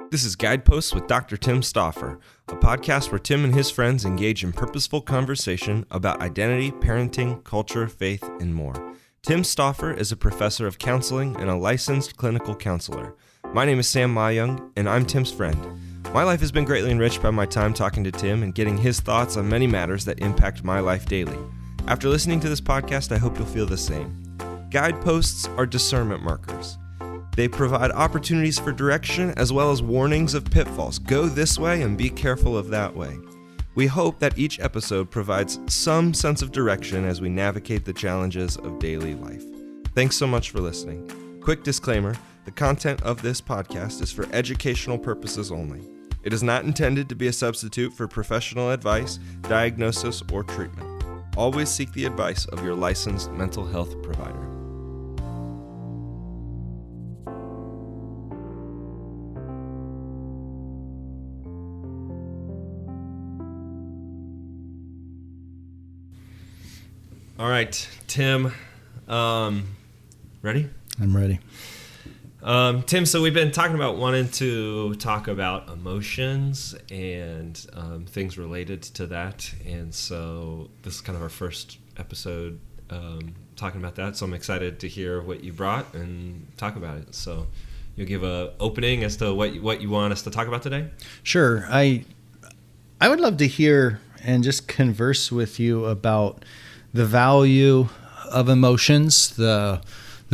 This is Guideposts with Dr. Tim Stauffer, a podcast where Tim and his friends engage in purposeful conversation about identity, parenting, culture, faith, and more. Tim Stauffer is a professor of counseling and a licensed clinical counselor. My name is Sam Mayung, and I'm Tim's friend. My life has been greatly enriched by my time talking to Tim and getting his thoughts on many matters that impact my life daily. After listening to this podcast, I hope you'll feel the same. Guideposts are discernment markers. They provide opportunities for direction as well as warnings of pitfalls. Go this way and be careful of that way. We hope that each episode provides some sense of direction as we navigate the challenges of daily life. Thanks so much for listening. Quick disclaimer, the content of this podcast is for educational purposes only. It is not intended to be a substitute for professional advice, diagnosis, or treatment. Always seek the advice of your licensed mental health provider. All right, Tim, ready? I'm ready. Tim, so we've been talking about wanting to talk about emotions and things related to that, and so this is kind of our first episode talking about that, so I'm excited to hear what you brought and talk about it. So you'll give an opening as to what you want us to talk about today? Sure. I would love to hear and just converse with you about the value of emotions, the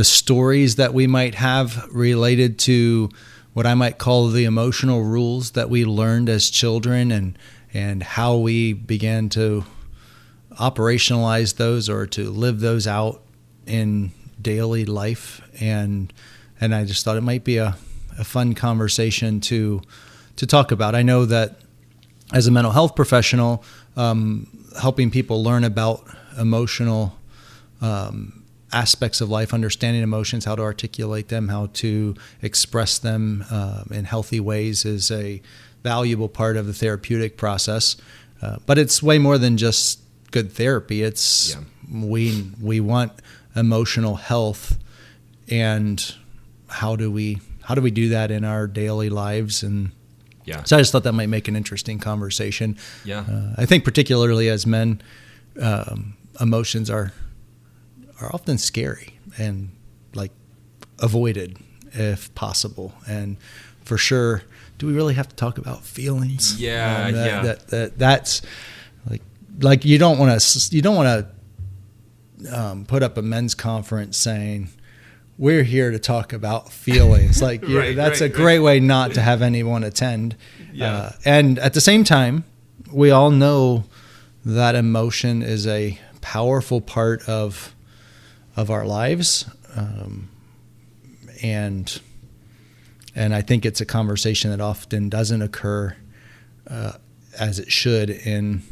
stories that we might have related to what I might call the emotional rules that we learned as children, and how we began to operationalize those or to live those out in daily life. And I just thought it might be a fun conversation to talk about. I know that as a mental health professional, helping people learn about emotional aspects of life, understanding emotions, how to articulate them, how to express them in healthy ways is a valuable part of the therapeutic process. But it's way more than just good therapy. It's we want emotional health, and how do we do that in our daily lives? And so I just thought that might make an interesting conversation. I think particularly as men, emotions are often scary and like avoided if possible. And for sure, do we really have to talk about feelings? That's like you don't want to put up a men's conference saying we're here to talk about feelings. Like that's a great way not to have anyone attend. And at the same time, we all know that emotion is a powerful part of our lives, and I think it's a conversation that often doesn't occur as it should in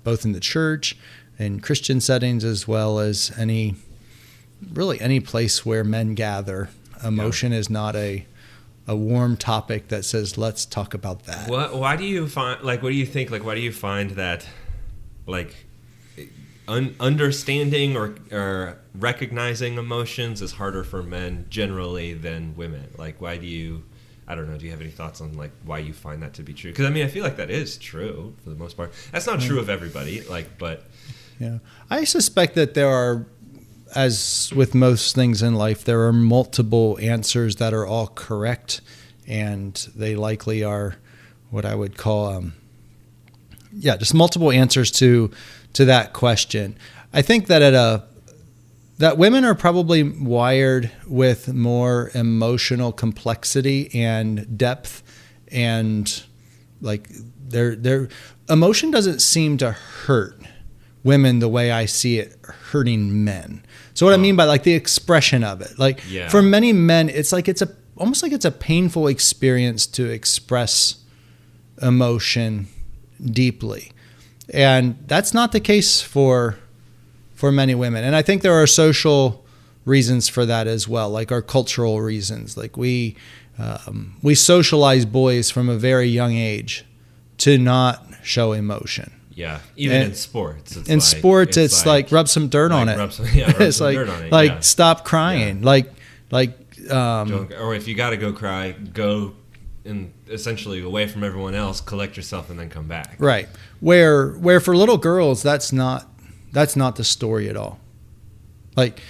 both in the church, in Christian settings, as well as any place where men gather. Emotion is not a warm topic that says let's talk about that. Why do you find why do you find that understanding or recognizing emotions is harder for men generally than women? Why do you, I don't know, do you have any thoughts on why you find that to be true? Because I feel like that is true for the most part. That's not true of everybody, but I suspect that there are, as with most things in life, there are multiple answers that are all correct, and they likely are what I would call just multiple answers to that question. I think that that women are probably wired with more emotional complexity and depth, and their emotion doesn't seem to hurt women the way I see it hurting men. So what I mean by the expression of it, for many men, it's almost like it's a painful experience to express emotion deeply. And that's not the case for many women. And I think there are social reasons for that as well, our cultural reasons. We socialize boys from a very young age to not show emotion. Yeah, even in sports. It's like rub some dirt on it. Rub some dirt on it. Stop crying. or if you got to go cry, go and essentially away from everyone else, collect yourself, and then come back. Right. Where for little girls, that's not the story at all. Like,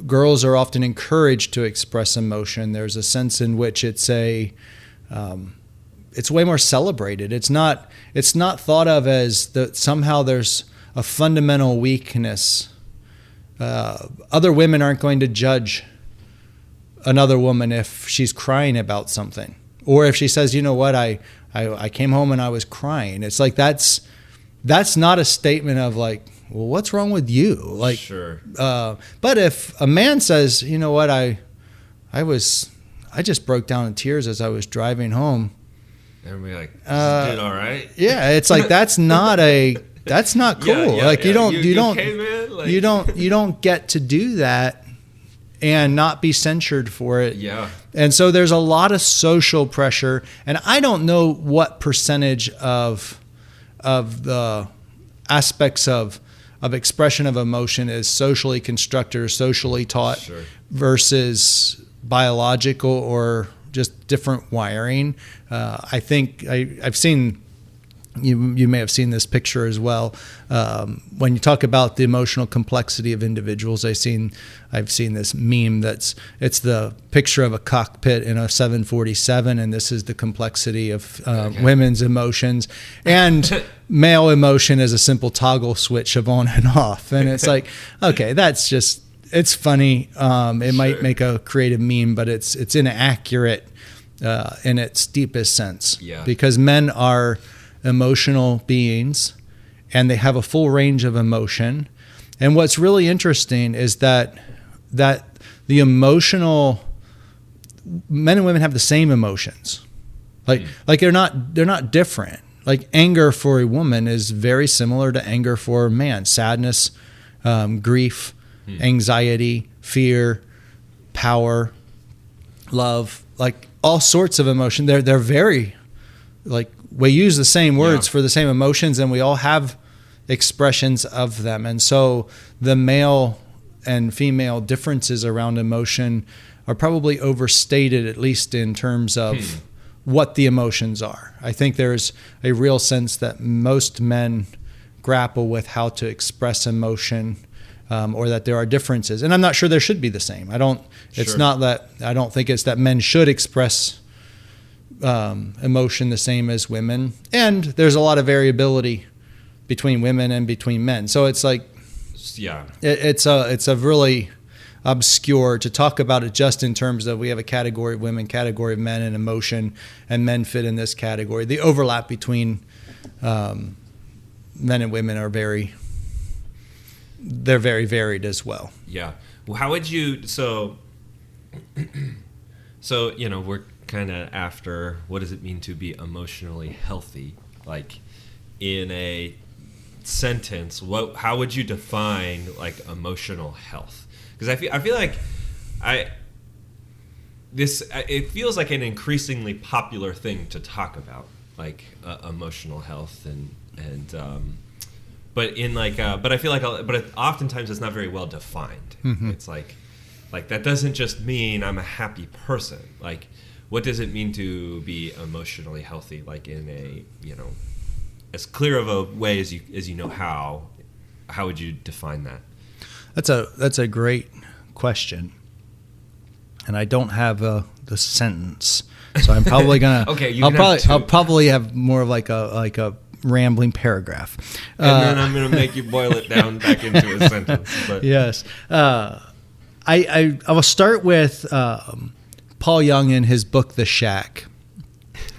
girls are often encouraged to express emotion. There's a sense in which it's way more celebrated. It's not thought of as that somehow there's a fundamental weakness. Other women aren't going to judge another woman if she's crying about something, or if she says, you know what, I came home and I was crying. It's like that's not a statement of like, well, what's wrong with you? Like, sure. But if a man says, you know what, I just broke down in tears as I was driving home. Everybody like, is dude all right? Yeah, it's like that's not cool. You don't get to do that and not be censured for it. Yeah. And so there's a lot of social pressure, and I don't know what percentage of the aspects of expression of emotion is socially constructed or socially taught, sure, versus biological or just different wiring. I think I've seen, you may have seen this picture as well. When you talk about the emotional complexity of individuals, I've seen this meme it's the picture of a cockpit in a 747, and this is the complexity of women's emotions, and male emotion is a simple toggle switch of on and off. And it's like, okay, it's funny. It might make a creative meme, but it's inaccurate in its deepest sense. Yeah. Because men are emotional beings, and they have a full range of emotion. And what's really interesting is that the emotional, men and women have the same emotions. Like they're not different. Like anger for a woman is very similar to anger for a man. Sadness, grief, anxiety, fear, power, love, like all sorts of emotion. They're very, like, we use the same words for the same emotions, and we all have expressions of them. And so the male and female differences around emotion are probably overstated, at least in terms of what the emotions are. I think there's a real sense that most men grapple with how to express emotion, or that there are differences. And I'm not sure there should be the same. I don't think it's that men should express emotion the same as women. And there's a lot of variability between women and between men. So it's like, yeah, it's a really obscure to talk about it just in terms of we have a category of women, category of men, and emotion, and men fit in this category. The overlap between men and women are very varied as well. Yeah. Well, how would you, so we're kind of after, what does it mean to be emotionally healthy? Like, in a sentence, how would you define like emotional health? Because I feel like it feels like an increasingly popular thing to talk about, like emotional health and but I feel like oftentimes it's not very well defined. Mm-hmm. It's like that doesn't just mean I'm a happy person. Like, what does it mean to be emotionally healthy? Like, in a, as clear of a way as you know how would you define that? That's a great question, and I don't have the sentence, so I'm probably gonna. Okay, I'll probably have more of like a rambling paragraph, and then I'm gonna make you boil it down back into a sentence. But. Yes, I will start with Paul Young in his book The Shack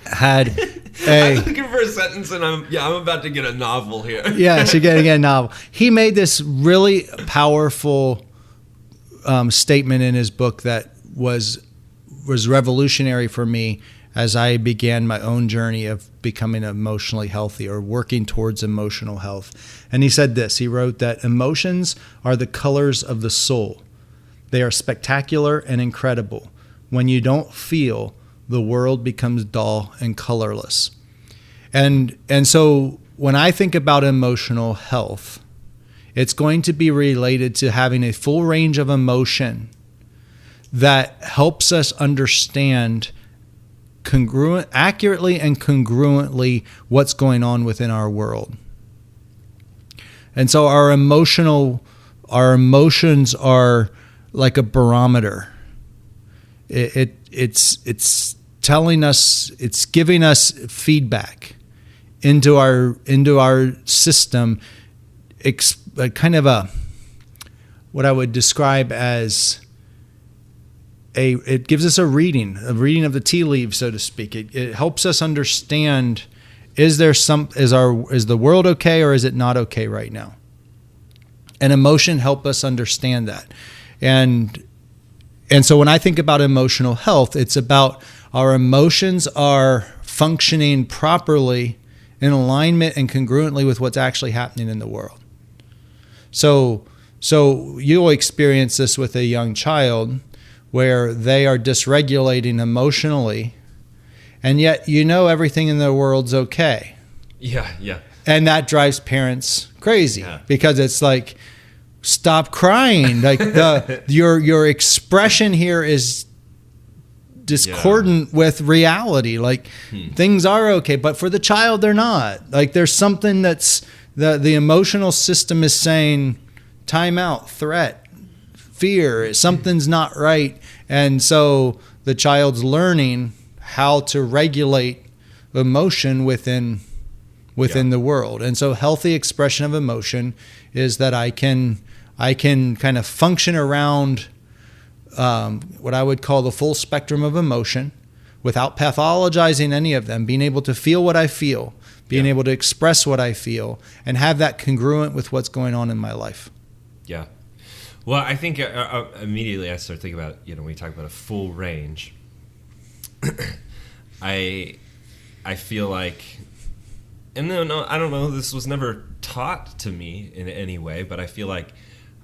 had. I'm looking for a sentence, and I'm about to get a novel here. Yes, you're getting a novel. He made this really powerful statement in his book that was revolutionary for me as I began my own journey of becoming emotionally healthy or working towards emotional health. And he said this. He wrote that emotions are the colors of the soul. They are spectacular and incredible. When you don't feel, the world becomes dull and colorless. And so when I think about emotional health, it's going to be related to having a full range of emotion that helps us understand accurately and congruently what's going on within our world. And so our emotions are like a barometer. It's telling us, it's giving us feedback into our system, kind of what I would describe as it gives us a reading of the tea leaves, so to speak. It helps us understand, is the world okay or is it not okay right now? And emotion help us understand that. And so when I think about emotional health, it's about our emotions are functioning properly in alignment and congruently with what's actually happening in the world. So you'll experience this with a young child where they are dysregulating emotionally, and yet everything in the world's okay. Yeah. And that drives parents crazy because it's like, stop crying. Like your expression here is discordant with reality. Like things are okay, but for the child, they're not. Like there's something that's the emotional system is saying, time out, threat, fear, something's not right. And so the child's learning how to regulate emotion within the world. And so healthy expression of emotion is that I can kind of function around what I would call the full spectrum of emotion without pathologizing any of them, being able to feel what I feel, being able to express what I feel, and have that congruent with what's going on in my life. Yeah. Well, I think immediately I start thinking about, when we talk about a full range, I feel like, and no, I don't know, this was never taught to me in any way, but I feel like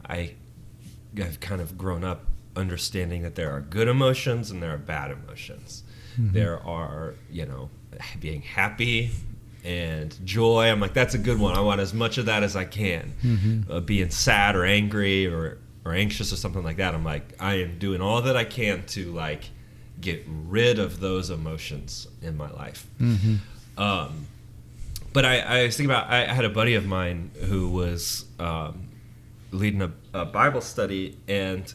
I've kind of grown up understanding that there are good emotions and there are bad emotions. Mm-hmm. There are, being happy and joy. I'm like, that's a good one. I want as much of that as I can. Mm-hmm. Being sad or angry or anxious or something like that, I'm like, I am doing all that I can to like get rid of those emotions in my life. Mm-hmm. But I was thinking about, I had a buddy of mine who was leading a Bible study and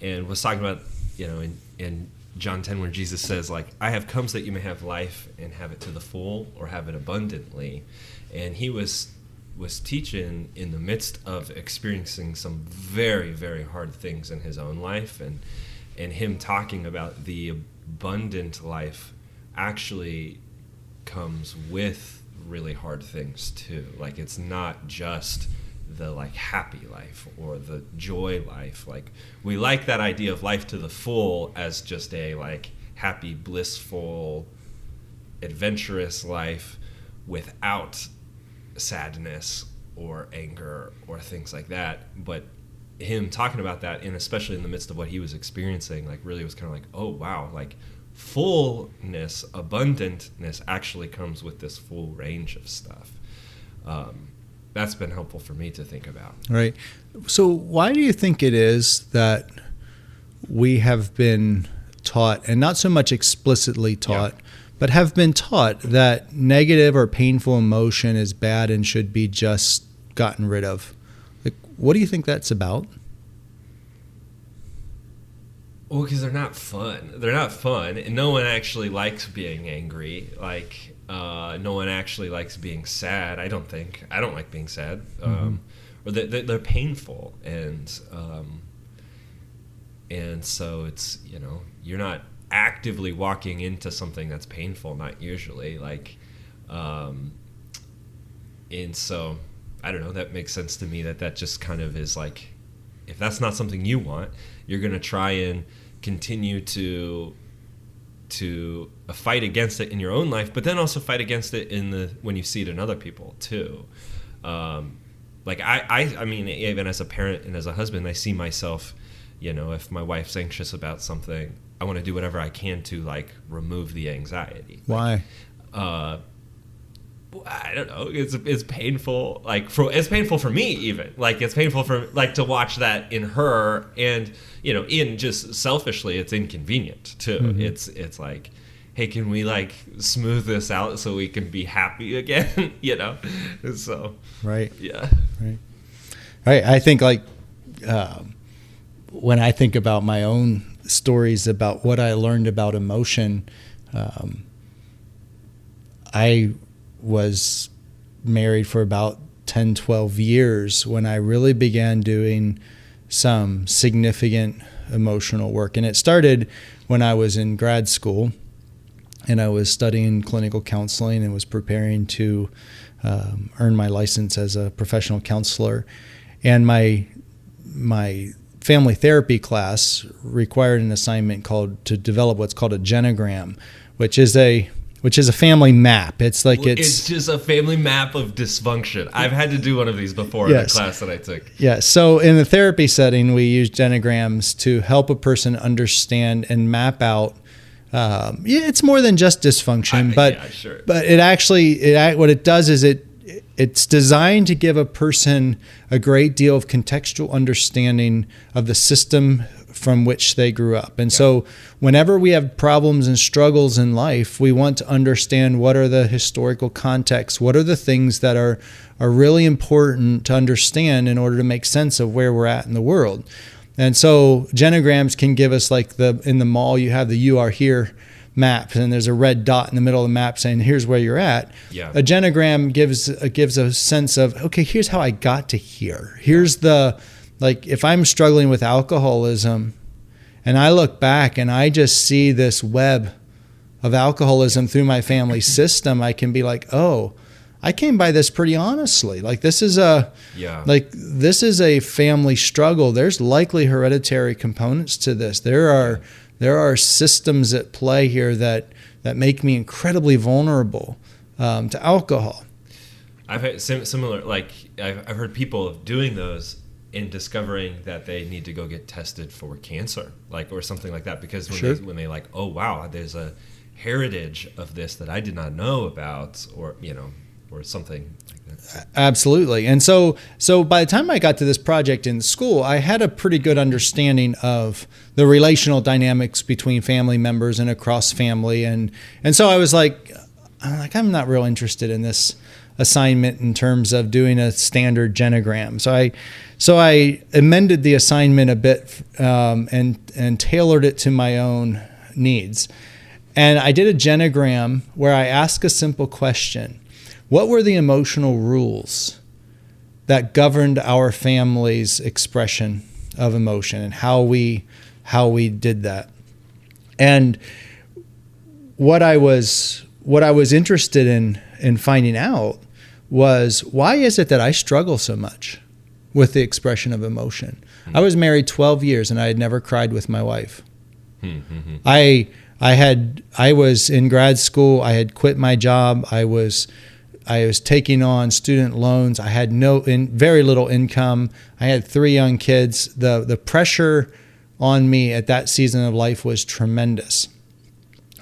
was talking about, in John 10 where Jesus says, like, I have come so that you may have life and have it to the full or have it abundantly. And he was teaching in the midst of experiencing some very, very hard things in his own life, and him talking about the abundant life actually comes with really hard things too. Like, it's not just the like happy life or the joy life. Like, we like that idea of life to the full as just a like happy, blissful, adventurous life without sadness or anger or things like that. But him talking about that, and especially in the midst of what he was experiencing, like really was kind of like, oh wow, like fullness, abundantness actually comes with this full range of stuff. That's been helpful for me to think about. Right. So why do you think it is that we have been taught, and not so much explicitly taught, but have been taught that negative or painful emotion is bad and should be just gotten rid of? Like, what do you think that's about? Well, because they're not fun. They're not fun. And no one actually likes being angry. Like, no one actually likes being sad, I don't think. I don't like being sad. Or they're painful. And so it's, you're not actively walking into something that's painful, not usually. Like, and so, I don't know, that makes sense to me that just kind of is like, if that's not something you want, you're going to try and continue to fight against it in your own life, but then also fight against it when you see it in other people too. Like I mean, even as a parent and as a husband, I see myself, if my wife's anxious about something, I want to do whatever I can to like remove the anxiety. Why? I don't know. It's painful. Like it's painful for me even. Like it's painful for like to watch that in her, and in just selfishly, it's inconvenient too. Mm-hmm. It's like, hey, can we like smooth this out so we can be happy again? So right. Yeah. Right. I think like when I think about my own stories about what I learned about emotion, I was married for about 10, 12 years when I really began doing some significant emotional work. And it started when I was in grad school and I was studying clinical counseling and was preparing to earn my license as a professional counselor. And my family therapy class required an assignment to develop what's called a genogram, which is a family map. It's just a family map of dysfunction. I've had to do one of these before in a class that I took. Yeah. So in the therapy setting, we use genograms to help a person understand and map out. It's more than just dysfunction, but it actually what it does is it's designed to give a person a great deal of contextual understanding of the system from which they grew up. And so whenever we have problems and struggles in life, we want to understand what are the historical contexts, what are the things that are really important to understand in order to make sense of where we're at in the world. And so genograms can give us, like in the mall, you have the "you are here" map, and there's a red dot in the middle of the map saying, here's where you're at. Yeah. A genogram gives a sense of, okay, here's how I got to here. Here's if I'm struggling with alcoholism and I look back and I just see this web of alcoholism through my family system, I can be like, oh, I came by this pretty honestly. Like this is a family struggle. There's likely hereditary components to this. There are systems at play here that make me incredibly vulnerable to alcohol. I've had similar, I've heard people doing those and discovering that they need to go get tested for cancer, or something like that, because when they oh wow, there's a heritage of this that I did not know about, or something like that. Absolutely. And so by the time I got to this project in school, I had a pretty good understanding of the relational dynamics between family members and across family. And so I was I'm not real interested in this assignment in terms of doing a standard genogram. So I amended the assignment a bit and tailored it to my own needs. And I did a genogram where I asked a simple question. What were the emotional rules that governed our family's expression of emotion and how we did that? And what I was interested in finding out was, why is it that I struggle so much with the expression of emotion? Mm-hmm. I was married 12 years and I had never cried with my wife. Mm-hmm. I was in grad school. I had quit my job. I was taking on student loans. I had very little income. I had 3 young kids. The pressure on me at that season of life was tremendous.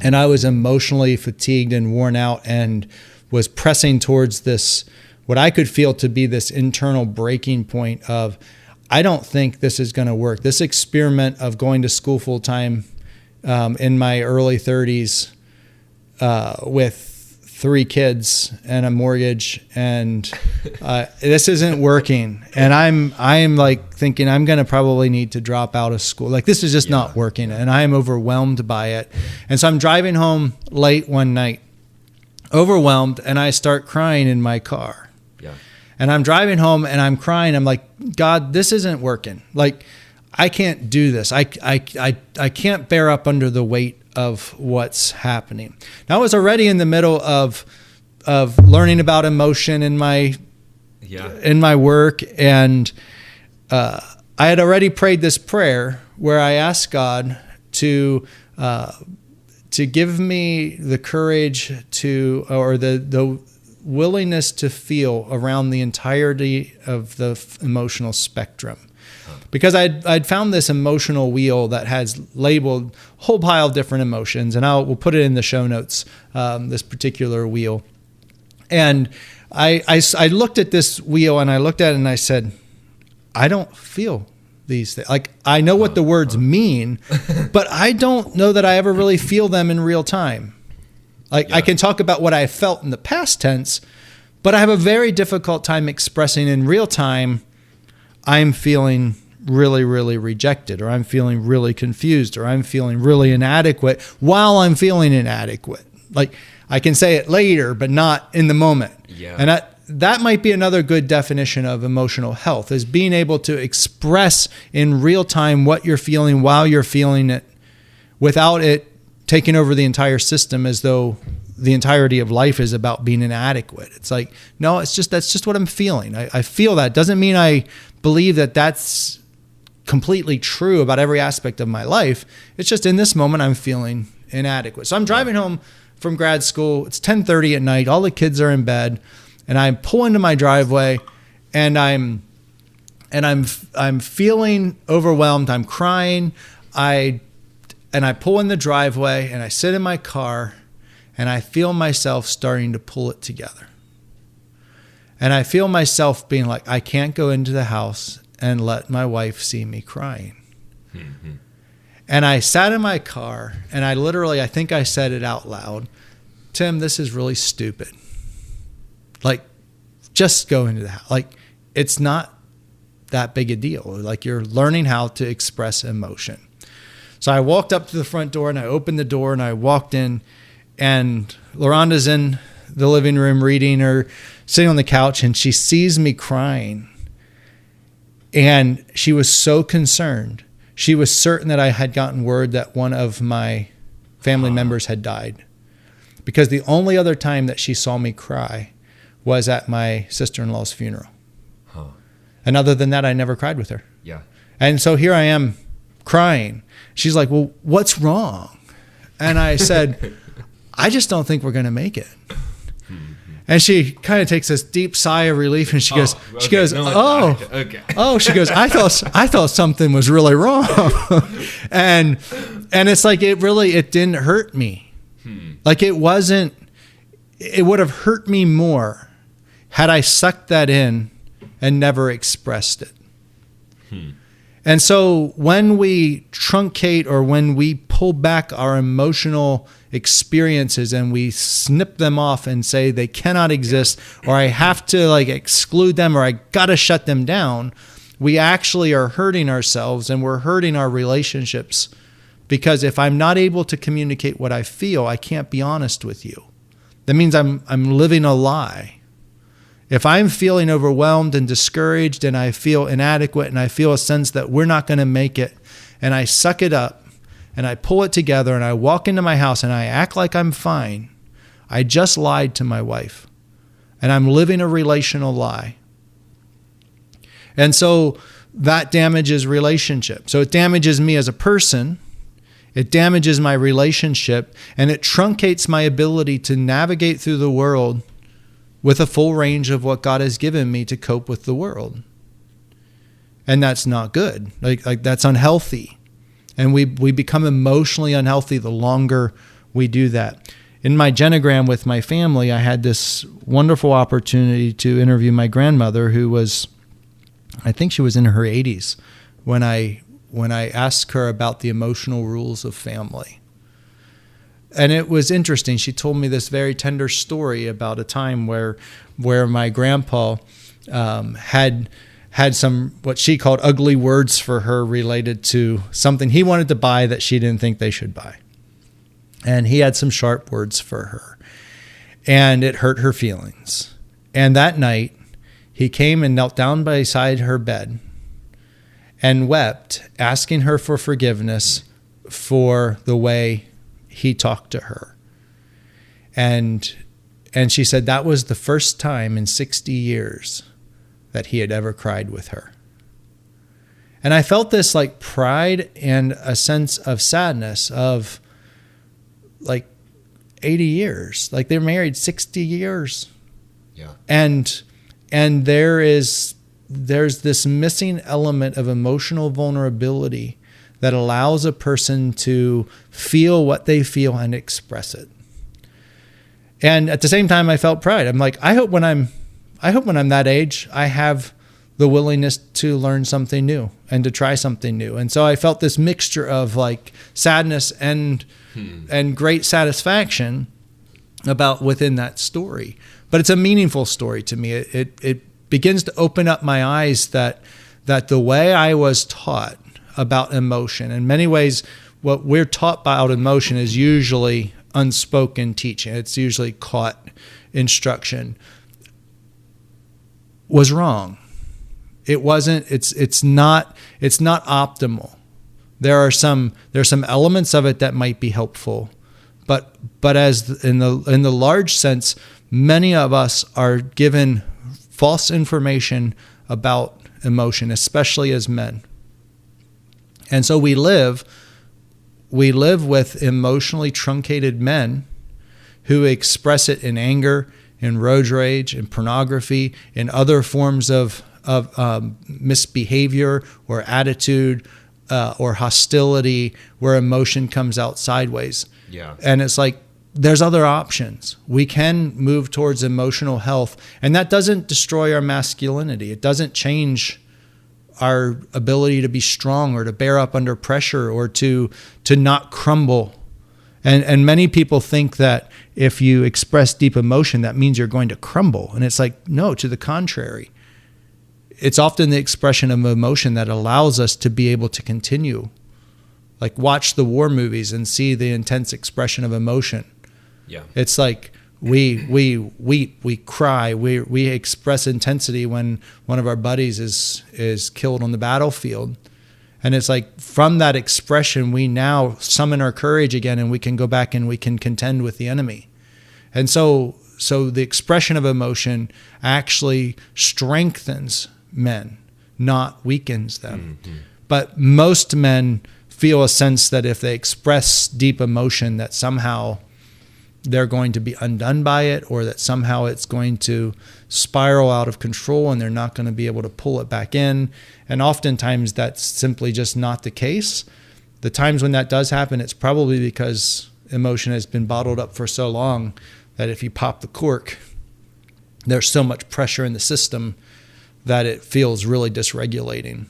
And I was emotionally fatigued and worn out and was pressing towards this, what I could feel to be this internal breaking point of, I don't think this is going to work. This experiment of going to school full time in my early 30s with 3 kids and a mortgage, and this isn't working. And I'm thinking I'm going to probably need to drop out of school. This is just not working, and I am overwhelmed by it. And so I'm driving home late one night, overwhelmed, and I start crying in my car. Yeah. And I'm driving home and I'm crying. I'm like, God, this isn't working. I can't do this. I can't bear up under the weight of what's happening. Now, I was already in the middle of learning about emotion in my work, and I had already prayed this prayer where I asked God to give me the courage or the willingness to feel around the entirety of the emotional spectrum. Because I'd found this emotional wheel that has labeled a whole pile of different emotions, and we'll put it in the show notes, this particular wheel. And I looked at this wheel and I looked at it and I said, I don't feel these things. I know what the words mean, but I don't know that I ever really feel them in real time. I can talk about what I felt in the past tense, but I have a very difficult time expressing in real time, I'm feeling really, really rejected, or I'm feeling really confused, or I'm feeling really inadequate while I'm feeling inadequate. Like, I can say it later, but not in the moment. Yeah. And that might be another good definition of emotional health, is being able to express in real time what you're feeling while you're feeling it without it taking over the entire system as though the entirety of life is about being inadequate. It's like, no, that's just what I'm feeling. I feel that. Doesn't mean I believe that that's completely true about every aspect of my life. It's just in this moment I'm feeling inadequate. So I'm driving home from grad school. It's 10:30 at night. All the kids are in bed, and I pull into my driveway, and I'm feeling overwhelmed. I'm crying. I pull in the driveway, and I sit in my car, and I feel myself starting to pull it together. And I feel myself being like, I can't go into the house and let my wife see me crying. Mm-hmm. And I sat in my car, and I think I said it out loud, Tim, this is really stupid. Like, just go into the house. Like, it's not that big a deal. Like, you're learning how to express emotion. So I walked up to the front door, and I opened the door, and I walked in, and LaRonda's in the living room reading, or sitting on the couch, and she sees me crying. And she was so concerned. She was certain that I had gotten word that one of my family members had died. Because the only other time that she saw me cry was at my sister-in-law's funeral. Huh. And other than that, I never cried with her. Yeah. And so here I am crying. She's like, well, what's wrong? And I said, I just don't think we're going to make it. And she kind of takes this deep sigh of relief, and she goes, I thought something was really wrong. and it's like, it didn't hurt me. Like, it would have hurt me more had I sucked that in and never expressed it. And so when we truncate, or when we pull back our emotional experiences and we snip them off and say they cannot exist, or I have to exclude them, or I got to shut them down, we actually are hurting ourselves, and we're hurting our relationships, because if I'm not able to communicate what I feel, I can't be honest with you. That means I'm living a lie. If I'm feeling overwhelmed and discouraged, and I feel inadequate, and I feel a sense that we're not going to make it, and I suck it up, and I pull it together, and I walk into my house, and I act like I'm fine, I just lied to my wife, and I'm living a relational lie. And so that damages relationship. So it damages me as a person, it damages my relationship, and it truncates my ability to navigate through the world with a full range of what God has given me to cope with the world. And that's not good. Like that's unhealthy. And we become emotionally unhealthy the longer we do that. In my genogram with my family, I had this wonderful opportunity to interview my grandmother, who was, I think she was in her 80s, when I asked her about the emotional rules of family. And it was interesting. She told me this very tender story about a time where my grandpa had some, what she called, ugly words for her related to something he wanted to buy that she didn't think they should buy. And he had some sharp words for her. And it hurt her feelings. And that night, he came and knelt down beside her bed and wept, asking her for forgiveness for the way he talked to her. And she said that was the first time in 60 years that he had ever cried with her. And I felt this pride and a sense of sadness of 80 years. They're married 60 years. Yeah. And there's this missing element of emotional vulnerability that allows a person to feel what they feel and express it. And at the same time, I felt pride. I'm like, I hope when I'm that age, I have the willingness to learn something new and to try something new. And so I felt this mixture of sadness and great satisfaction about within that story. But it's a meaningful story to me. It begins to open up my eyes that the way I was taught about emotion, in many ways, what we're taught about emotion is usually unspoken teaching. It's usually caught instruction. Was wrong. It wasn't. It's not optimal. There's some elements of it that might be helpful, but as in the large sense, many of us are given false information about emotion, especially as men. And so we live with emotionally truncated men who express it in anger, in road rage, in pornography, in other forms of misbehavior or attitude or hostility where emotion comes out sideways. Yeah. And it's like, there's other options. We can move towards emotional health, and that doesn't destroy our masculinity. It doesn't change our ability to be strong or to bear up under pressure or to not crumble. And many people think that if you express deep emotion, that means you're going to crumble. And it's like, no, to the contrary. It's often the expression of emotion that allows us to be able to continue. Like, watch the war movies and see the intense expression of emotion. Yeah. It's like we weep, we cry, we express intensity when one of our buddies is killed on the battlefield. And it's like, from that expression, we now summon our courage again, and we can go back and we can contend with the enemy. And so the expression of emotion actually strengthens men, not weakens them. Mm-hmm. But most men feel a sense that if they express deep emotion, that somehow they're going to be undone by it, or that somehow it's going to spiral out of control and they're not going to be able to pull it back in. And oftentimes that's simply just not the case. The times when that does happen, it's probably because emotion has been bottled up for so long that if you pop the cork, there's so much pressure in the system that it feels really dysregulating.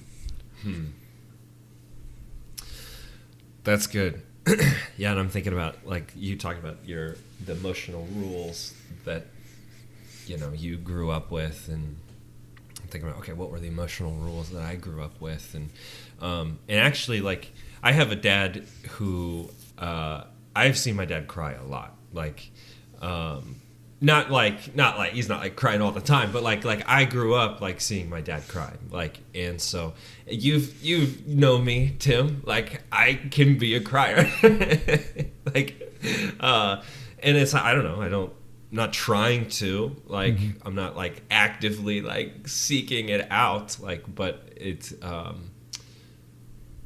That's good. Yeah, and I'm thinking about, like, you talking about the emotional rules that, you grew up with, and I'm thinking about, okay, what were the emotional rules that I grew up with? And actually, like, I have a dad who, I've seen my dad cry a lot. Like, not like he's not like crying all the time, but like I grew up like seeing my dad cry, like, and so you know me, Tim, like I can be a crier. Like, and it's, I don't know, I'm not trying to, like, mm-hmm. I'm not like actively like seeking it out, like, but it's I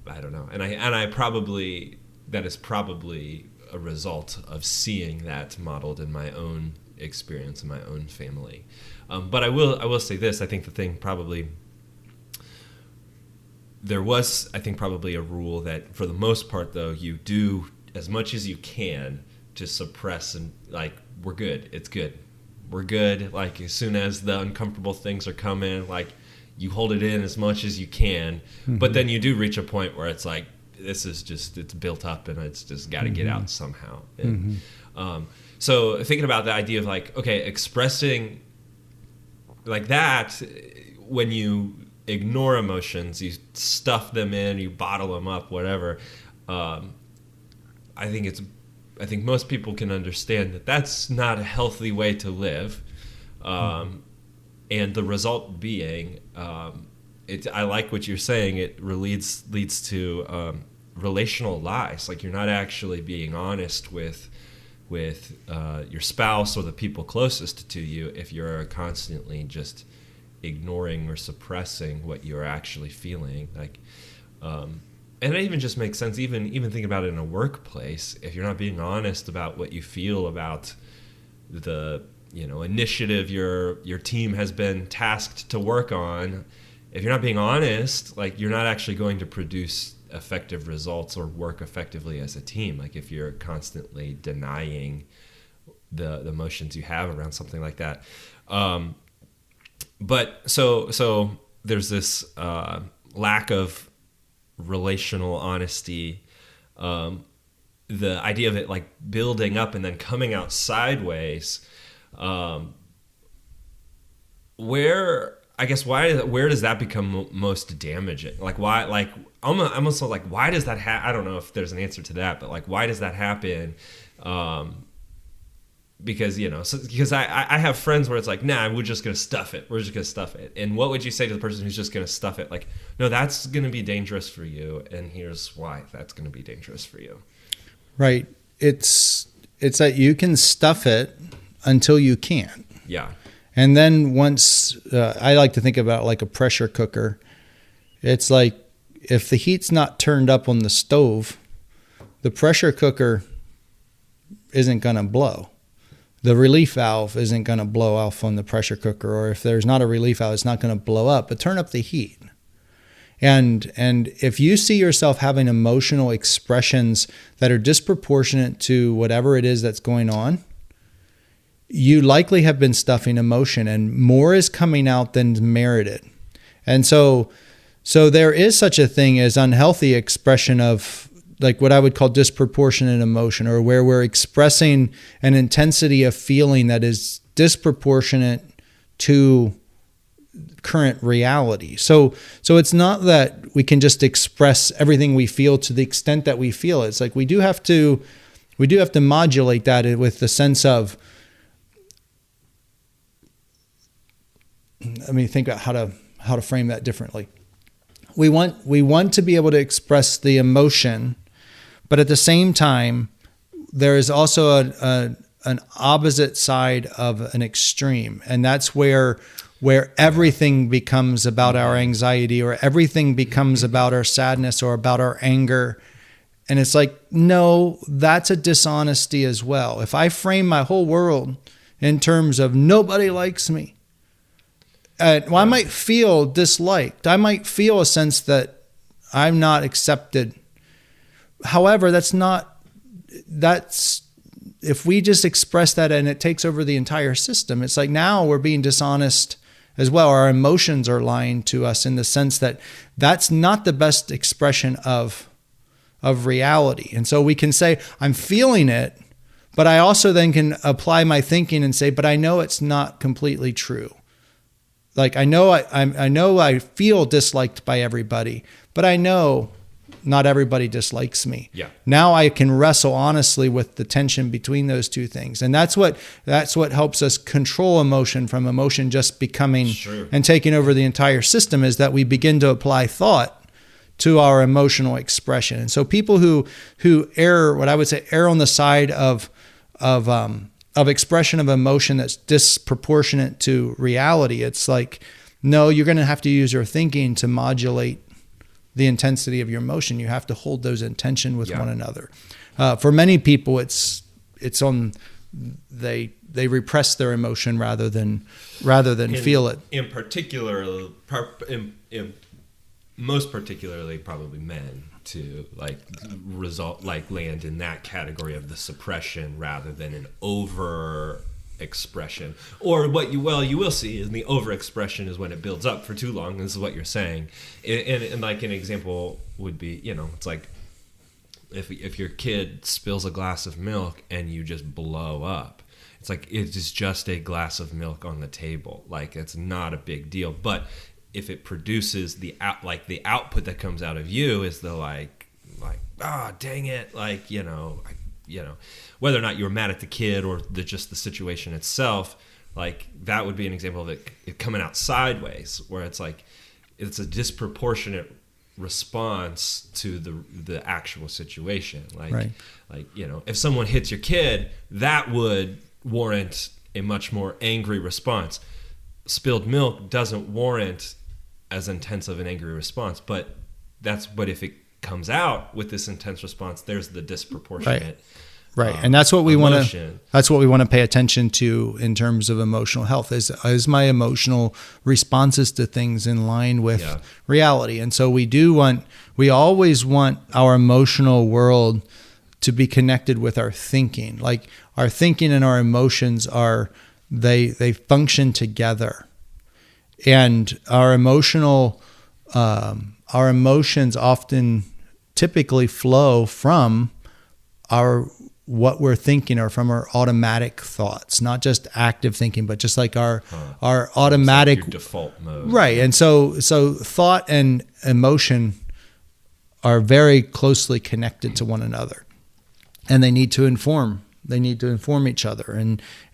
don't know, and I probably, that is probably a result of seeing that modeled in my own experience in my own family. But I will say this, I think the thing probably, there was, I think, probably a rule that for the most part, though, you do as much as you can to suppress, and like, we're good, it's good, we're good, like as soon as the uncomfortable things are coming, like you hold it in as much as you can, mm-hmm. but then you do reach a point where it's like, this is just, it's built up and it's just got to mm-hmm. get out somehow. And, mm-hmm. So thinking about the idea of like, okay, expressing like that, when you ignore emotions, you stuff them in, you bottle them up, whatever. I think most people can understand that that's not a healthy way to live. And the result being, I like what you're saying. It leads to relational lies. Like, you're not actually being honest with your spouse or the people closest to you if you're constantly just ignoring or suppressing what you're actually feeling. Like, and it even just makes sense. Even think about it in a workplace. If you're not being honest about what you feel about the initiative your team has been tasked to work on, if you're not being honest, like, you're not actually going to produce effective results or work effectively as a team. Like, if you're constantly denying the emotions you have around something like that. But so there's this lack of relational honesty. the idea of it like building up and then coming out sideways, where does that become most damaging? Like why, like I'm almost like, why does that I don't know if there's an answer to that, but like, why does that happen? Because, because I have friends where it's like, nah, we're just going to stuff it. We're just going to stuff it. And what would you say to the person who's just going to stuff it? Like, no, that's going to be dangerous for you. And here's why that's going to be dangerous for you. Right. It's that you can stuff it until you can't. Yeah. And then once, I like to think about like a pressure cooker. It's like if the heat's not turned up on the stove, the pressure cooker isn't going to blow. The relief valve isn't going to blow off on the pressure cooker, or if there's not a relief valve, it's not going to blow up, but turn up the heat. And if you see yourself having emotional expressions that are disproportionate to whatever it is that's going on, you likely have been stuffing emotion, and more is coming out than merited. And so there is such a thing as unhealthy expression of like what I would call disproportionate emotion, or where we're expressing an intensity of feeling that is disproportionate to current reality. So it's not that we can just express everything we feel to the extent that we feel it. It's like we do have to modulate that with the sense of, let me think about how to frame that differently. We want to be able to express the emotion, but at the same time, there is also an opposite side of an extreme, and that's where everything becomes about our anxiety, or everything becomes about our sadness or about our anger. And it's like, no, that's a dishonesty as well. If I frame my whole world in terms of nobody likes me, I might feel disliked. I might feel a sense that I'm not accepted. However, if we just express that and it takes over the entire system, it's like now we're being dishonest as well. Our emotions are lying to us in the sense that that's not the best expression of reality. And so we can say, I'm feeling it, but I also then can apply my thinking and say, but I know it's not completely true. Like I know I feel disliked by everybody, but I know not everybody dislikes me. Yeah. Now I can wrestle honestly with the tension between those two things. And that's what helps us control emotion from emotion just becoming and taking over the entire system, is that we begin to apply thought to our emotional expression. And so people who err, what I would say, err on the side of expression of emotion that's disproportionate to reality, it's like, no, you're going to have to use your thinking to modulate the intensity of your emotion. You have to hold those in tension with one another. For many people, it's on they repress their emotion rather than feel it. In particular, most particularly, probably men, to land in that category of the suppression rather than an over expression. Or what you will see is the over expression is when it builds up for too long. This is what you're saying. And like an example would be, it's like if your kid spills a glass of milk and you just blow up. It's like it is just a glass of milk on the table. Like it's not a big deal. But if it produces the output that comes out of you is the dang it, whether or not you were mad at the kid or just the situation itself, like that would be an example of it coming out sideways, where it's like it's a disproportionate response to the actual situation. If someone hits your kid, that would warrant a much more angry response. Spilled milk doesn't warrant as intense of an angry response, but if it comes out with this intense response, there's the disproportionate right. And that's what we want to pay attention to in terms of emotional health, is my emotional responses to things in line with reality. And so we always want our emotional world to be connected with our thinking. Like our thinking and our emotions they function together. And our emotions often typically flow from what we're thinking are from our automatic thoughts, not just active thinking, but just like our automatic, like your default mode. Right. And so thought and emotion are very closely connected to one another, and they need to inform each other.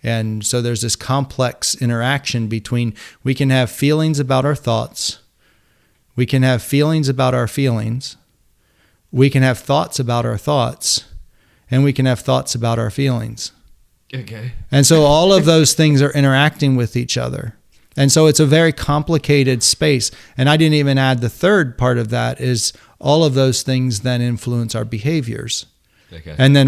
And so there's this complex interaction between, we can have feelings about our thoughts, we can have feelings about our feelings, we can have thoughts about our thoughts, and we can have thoughts about our feelings. Okay. And so all of those things are interacting with each other. And so it's a very complicated space. And I didn't even add the third part of that is all of those things then influence our behaviors. Okay. And then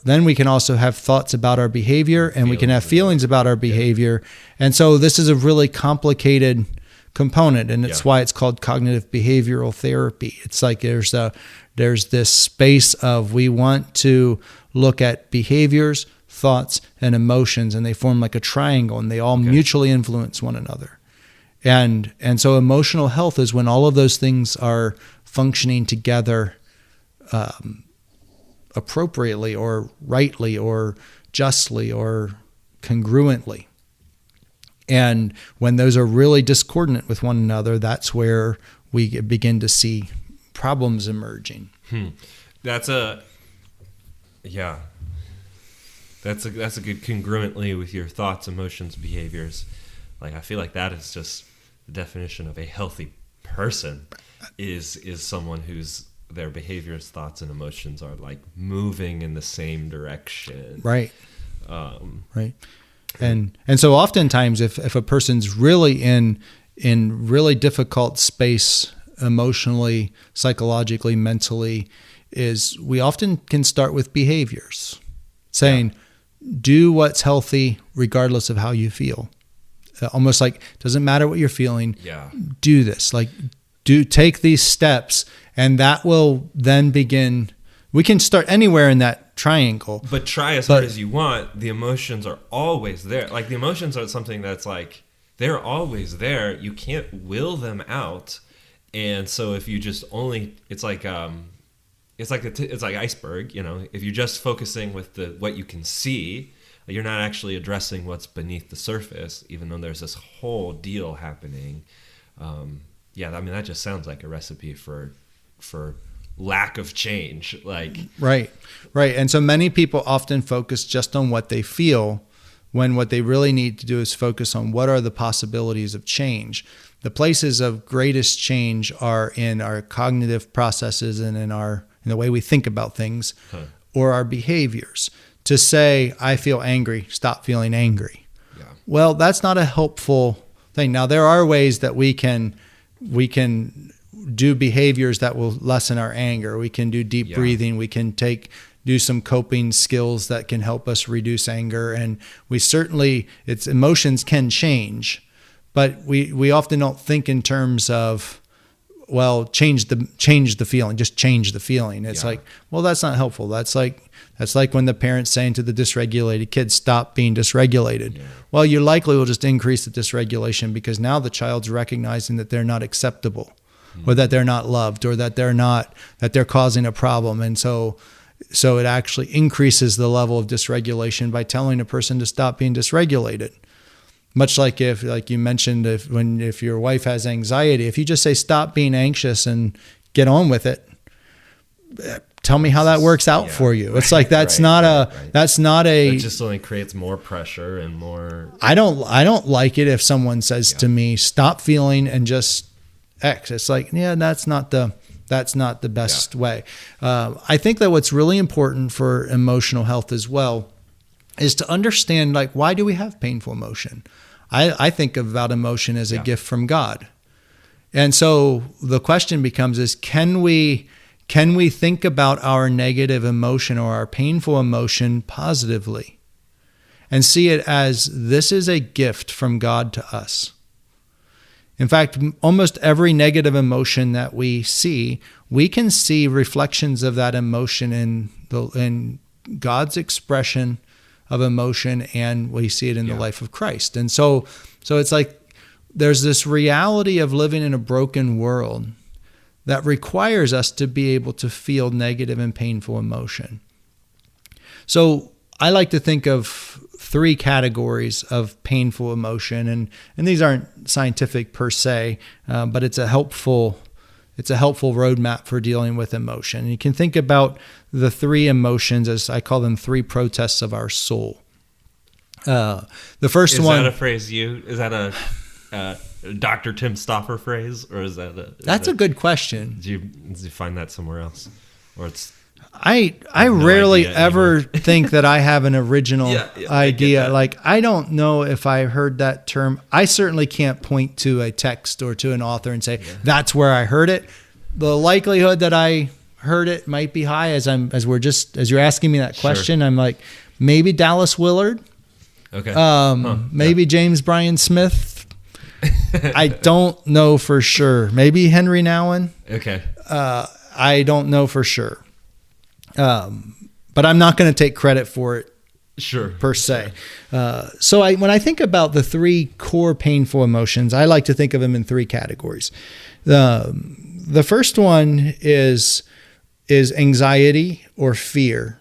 then we can also have thoughts about our behavior, and we can have feelings about our behavior. And so this is a really complicated component, and it's why it's called cognitive behavioral therapy. It's like there's this space of, we want to look at behaviors, thoughts, and emotions, and they form like a triangle, and they all mutually influence one another. And so emotional health is when all of those things are functioning together appropriately or rightly or justly or congruently. And when those are really discordant with one another, that's where we begin to see problems emerging. That's a good congruently with your thoughts, emotions, behaviors. Like, I feel like that is just the definition of a healthy person is someone whose their behaviors, thoughts, and emotions are like moving in the same direction. Right. Right. And so oftentimes if a person's really in really difficult space emotionally, psychologically, mentally, is we often can start with behaviors, saying, do what's healthy regardless of how you feel. Almost like, doesn't matter what you're feeling. Yeah. Do this. Like, take these steps, and that will then begin. We can start anywhere in that triangle. But try as hard as you want, the emotions are always there. Like, the emotions are something that's like, they're always there. You can't will them out. And so if you just only, it's like iceberg, you know, if you're just focusing with what you can see, you're not actually addressing what's beneath the surface, even though there's this whole deal happening. That just sounds like a recipe for lack of change. Like, right. And so many people often focus just on what they feel, when what they really need to do is focus on what are the possibilities of change. The places of greatest change are in our cognitive processes and in the way we think about things, or our behaviors. To say, I feel angry, stop feeling angry. Yeah. Well, that's not a helpful thing. Now, there are ways that we can do behaviors that will lessen our anger. We can do deep breathing. We can do some coping skills that can help us reduce anger. And emotions can change, but we often don't think in terms of, well, change the feeling, just change the feeling. It's like, well, that's not helpful. That's like when the parent's saying to the dysregulated kid, stop being dysregulated. Yeah. Well, you likely will just increase the dysregulation, because now the child's recognizing that they're not acceptable, or that they're not loved, or that they're causing a problem. And so it actually increases the level of dysregulation by telling a person to stop being dysregulated. Much like like you mentioned, if your wife has anxiety, if you just say, stop being anxious and get on with it, tell me how that works out for you. It's like, that's not a. It just only creates more pressure and more. I don't like it if someone says to me, stop feeling and just X. It's like, that's not the best way. I think that what's really important for emotional health as well is to understand, like, why do we have painful emotion? I think about emotion as a gift from God. And so the question becomes can we think about our negative emotion or our painful emotion positively and see it as, this is a gift from God to us? In fact, almost every negative emotion that we can see reflections of that emotion in God's expression of emotion, and we see it in the life of Christ. And so it's like there's this reality of living in a broken world that requires us to be able to feel negative and painful emotion. So I like to think of 3 categories of painful emotion, and these aren't scientific per se, but it's a helpful roadmap for dealing with emotion. And you can think about the 3 emotions as I call them 3 protests of our soul. The first is one. Is that a phrase is that a Dr. Tim Stoffer phrase, or is that That's a good question. Did you find that somewhere else, or it's? I rarely ever think that I have an original idea. Like, I don't know if I heard that term. I certainly can't point to a text or to an author and say that's where I heard it. The likelihood that I heard it might be high as you're asking me that question. Sure. I'm like, maybe Dallas Willard. Okay. Maybe James Bryan Smith. I don't know for sure. Maybe Henry Nouwen. Okay. I don't know for sure. But I'm not going to take credit for it. Sure. Per se. So when I think about the 3 core painful emotions, I like to think of them in 3 categories. The first one is anxiety or fear.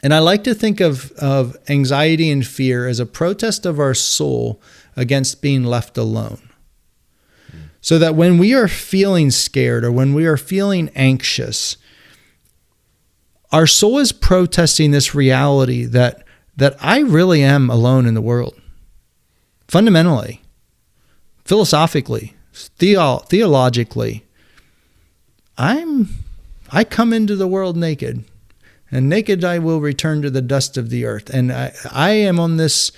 And I like to think of anxiety and fear as a protest of our soul against being left alone. So that when we are feeling scared or when we are feeling anxious, our soul is protesting this reality that I really am alone in the world. Fundamentally, philosophically, theologically, I come into the world naked, and naked I will return to the dust of the earth. And I am on this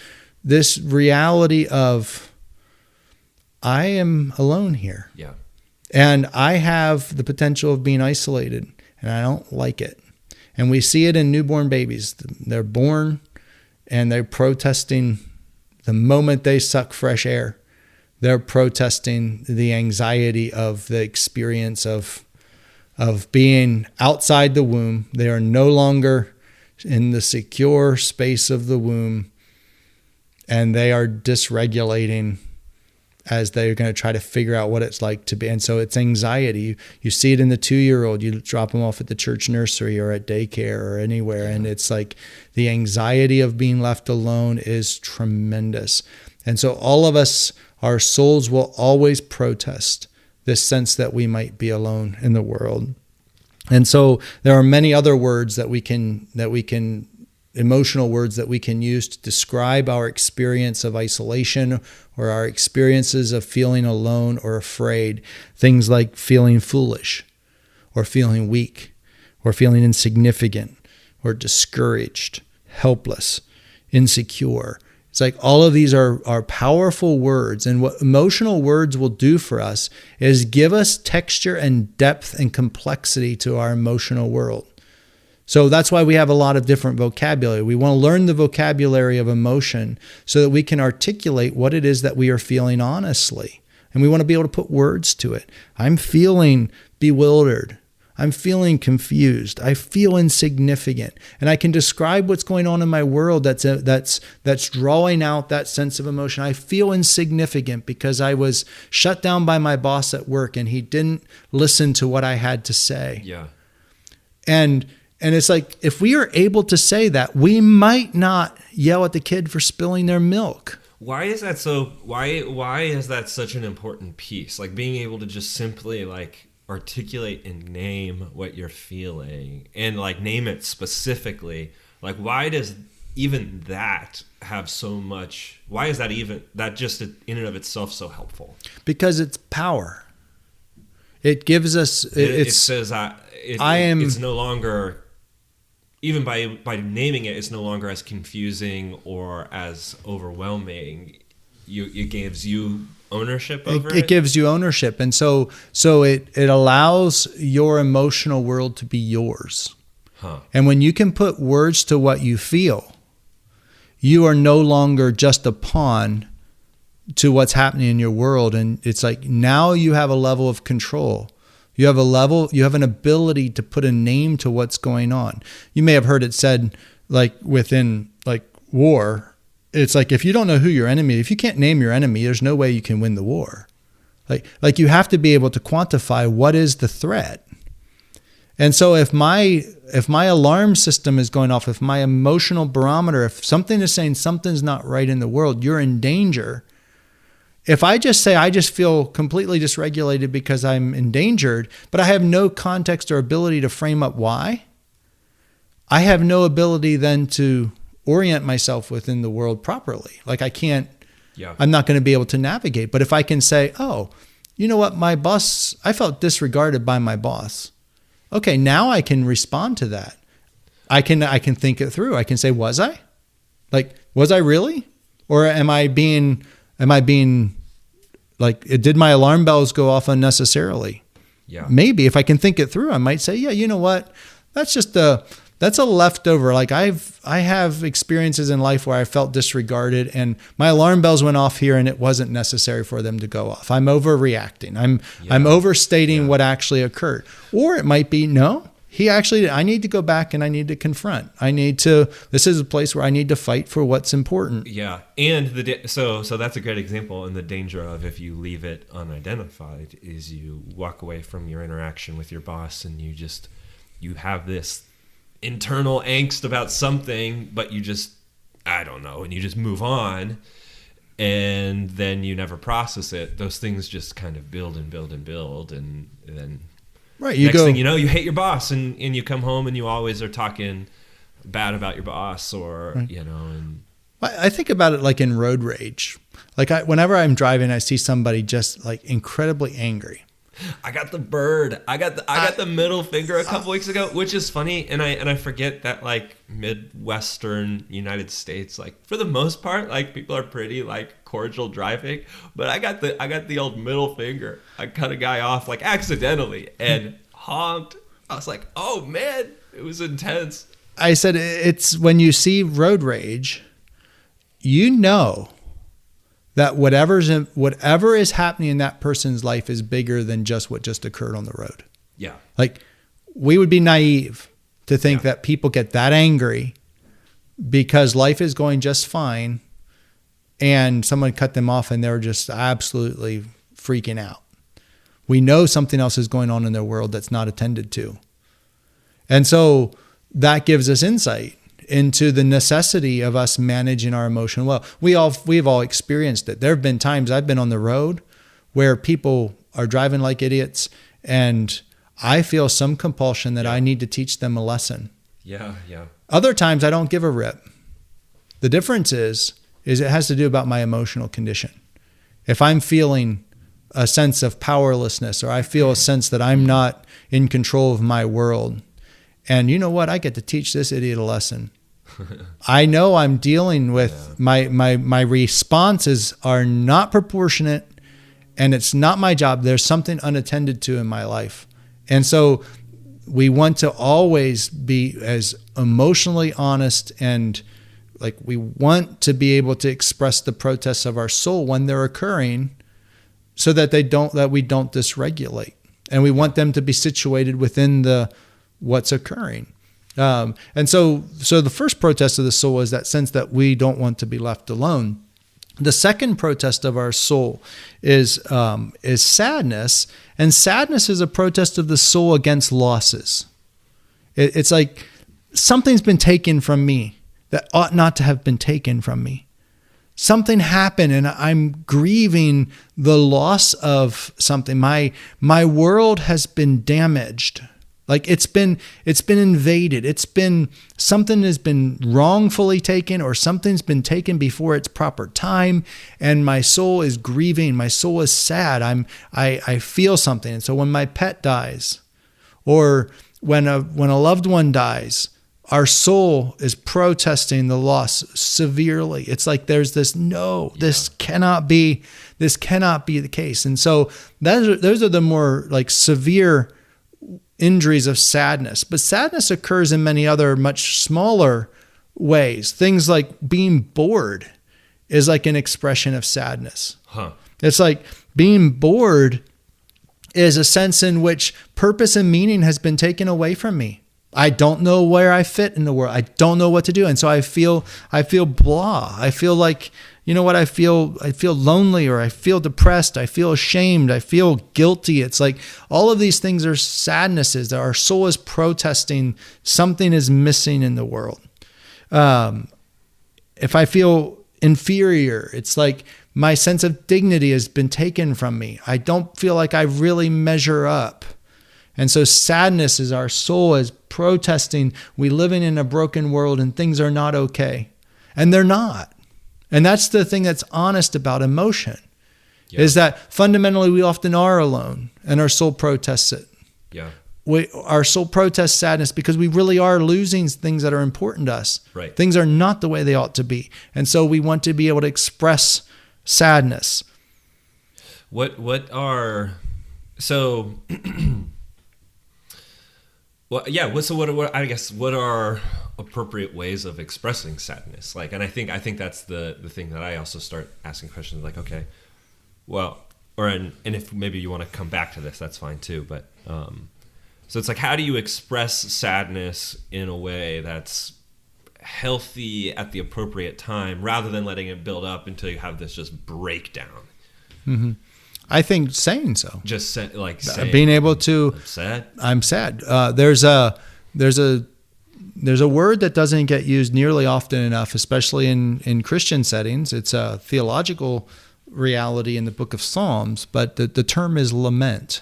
reality of I am alone here. Yeah. And I have the potential of being isolated, and I don't like it. And we see it in newborn babies. They're born and they're protesting the moment they suck fresh air. They're protesting the anxiety of the experience of being outside the womb. They are no longer in the secure space of the womb, and they are dysregulating as they're going to try to figure out what it's like to be. And so it's anxiety. You see it in the 2-year-old. You drop them off at the church nursery or at daycare or anywhere. And it's like the anxiety of being left alone is tremendous. And so all of us, our souls will always protest this sense that we might be alone in the world. And so there are many other words that we can emotional words that we can use to describe our experience of isolation or our experiences of feeling alone or afraid. Things like feeling foolish or feeling weak or feeling insignificant or discouraged, helpless, insecure. It's like all of these are powerful words. And what emotional words will do for us is give us texture and depth and complexity to our emotional world. So that's why we have a lot of different vocabulary. We want to learn the vocabulary of emotion so that we can articulate what it is that we are feeling honestly. And we want to be able to put words to it. I'm feeling bewildered. I'm feeling confused. I feel insignificant. And I can describe what's going on in my world that's drawing out that sense of emotion. I feel insignificant because I was shut down by my boss at work and he didn't listen to what I had to say. Yeah. And it's like, if we are able to say that, we might not yell at the kid for spilling their milk. Why is that so? Why is that such an important piece? Like being able to just simply like articulate and name what you're feeling and like name it specifically. Like why does even that have so much? Why is that just in and of itself so helpful? Because it's power. It gives us. It says it's no longer. Even by naming it, it's no longer as confusing or as overwhelming. It gives you ownership over it. It gives you ownership, and so it allows your emotional world to be yours. Huh. And when you can put words to what you feel, you are no longer just a pawn to what's happening in your world. And it's like now you have a level of control. You have an ability to put a name to what's going on. You may have heard it said like within like war, it's like if you don't know who your enemy, if you can't name your enemy, there's no way you can win the war. Like you have to be able to quantify what is the threat. And so if my alarm system is going off, if my emotional barometer, if something is saying something's not right in the world, you're in danger. If I just say I just feel completely dysregulated because I'm endangered, but I have no context or ability to frame up why, I have no ability then to orient myself within the world properly. Like I'm not going to be able to navigate. But if I can say, oh, you know what, my boss, I felt disregarded by my boss. Okay, now I can respond to that. I can think it through. I can say, was I? Like, was I really? Or am I being like, did my alarm bells go off unnecessarily? Yeah. Maybe if I can think it through, I might say, yeah, you know what? That's a leftover. Like I have experiences in life where I felt disregarded and my alarm bells went off here and it wasn't necessary for them to go off. I'm overreacting. I'm overstating what actually occurred. Or it might be, no, I need to go back and I need to confront. This is a place where I need to fight for what's important. Yeah. And so that's a great example. And the danger of, if you leave it unidentified, is you walk away from your interaction with your boss and you have this internal angst about something, but you just, I don't know, and you just move on, and then you never process it. Those things just kind of build and build and build, and then next thing you know, you hate your boss, and you come home and you always are talking bad about your boss, or right. And I think about it like in road rage. Like whenever I'm driving, I see somebody just like incredibly angry. I got the bird. I got the middle finger a couple weeks ago, which is funny, and I forget that like Midwestern United States, like for the most part, like people are pretty like cordial driving, but I got the old middle finger. I cut a guy off like accidentally and honked. I was like, oh man, it was intense. I said it's when you see road rage, you know that whatever is happening in that person's life is bigger than just what just occurred on the road. Yeah. Like we would be naive to think that people get that angry because life is going just fine and someone cut them off and they're just absolutely freaking out. We know something else is going on in their world that's not attended to. And so that gives us insight into the necessity of us managing our emotion well. We've all experienced it. There have been times I've been on the road where people are driving like idiots and I feel some compulsion that I need to teach them a lesson. Yeah. Other times I don't give a rip. The difference is it has to do about my emotional condition. If I'm feeling a sense of powerlessness or I feel a sense that I'm not in control of my world, and you know what? I get to teach this idiot a lesson. I know I'm dealing with my responses are not proportionate and it's not my job. There's something unattended to in my life. And so we want to always be as emotionally honest and like we want to be able to express the protests of our soul when they're occurring so that we don't dysregulate. And we want them to be situated within what's occurring. And so the first protest of the soul is that sense that we don't want to be left alone. The second protest of our soul is sadness, and sadness is a protest of the soul against losses. It's like something's been taken from me that ought not to have been taken from me. Something happened and I'm grieving the loss of something. My world has been damaged. Like it's been invaded. Something has been wrongfully taken or something's been taken before its proper time. And my soul is grieving. My soul is sad. I feel something. And so when my pet dies or when a loved one dies, our soul is protesting the loss severely. It's like there's this cannot be the case. And so those are the more like severe injuries of sadness. But sadness occurs in many other much smaller ways. Things like being bored is like an expression of sadness. It's like being bored is a sense in which purpose and meaning has been taken away from me. I don't know where I fit in the world. I don't know what to do. And so I feel blah. I feel like, you know what? I feel lonely, or I feel depressed. I feel ashamed. I feel guilty. It's like all of these things are sadnesses that our soul is protesting. Something is missing in the world. If I feel inferior, it's like my sense of dignity has been taken from me. I don't feel like I really measure up. And so sadness is our soul is protesting. We living in a broken world and things are not okay. And they're not. And that's the thing that's honest about emotion, is that fundamentally we often are alone and our soul protests it. Yeah. Our soul protests sadness because we really are losing things that are important to us. Right. Things are not the way they ought to be. And so we want to be able to express sadness. What are appropriate ways of expressing sadness? Like, and I think that's the thing that I also start asking questions like, okay, well, and if maybe you want to come back to this, that's fine too. But so it's like, how do you express sadness in a way that's healthy at the appropriate time, rather than letting it build up until you have this just breakdown? Mm-hmm. I think saying so. Just saying, being able to. I'm sad. There's a word that doesn't get used nearly often enough, especially in Christian settings. It's a theological reality in the book of Psalms, but the term is lament.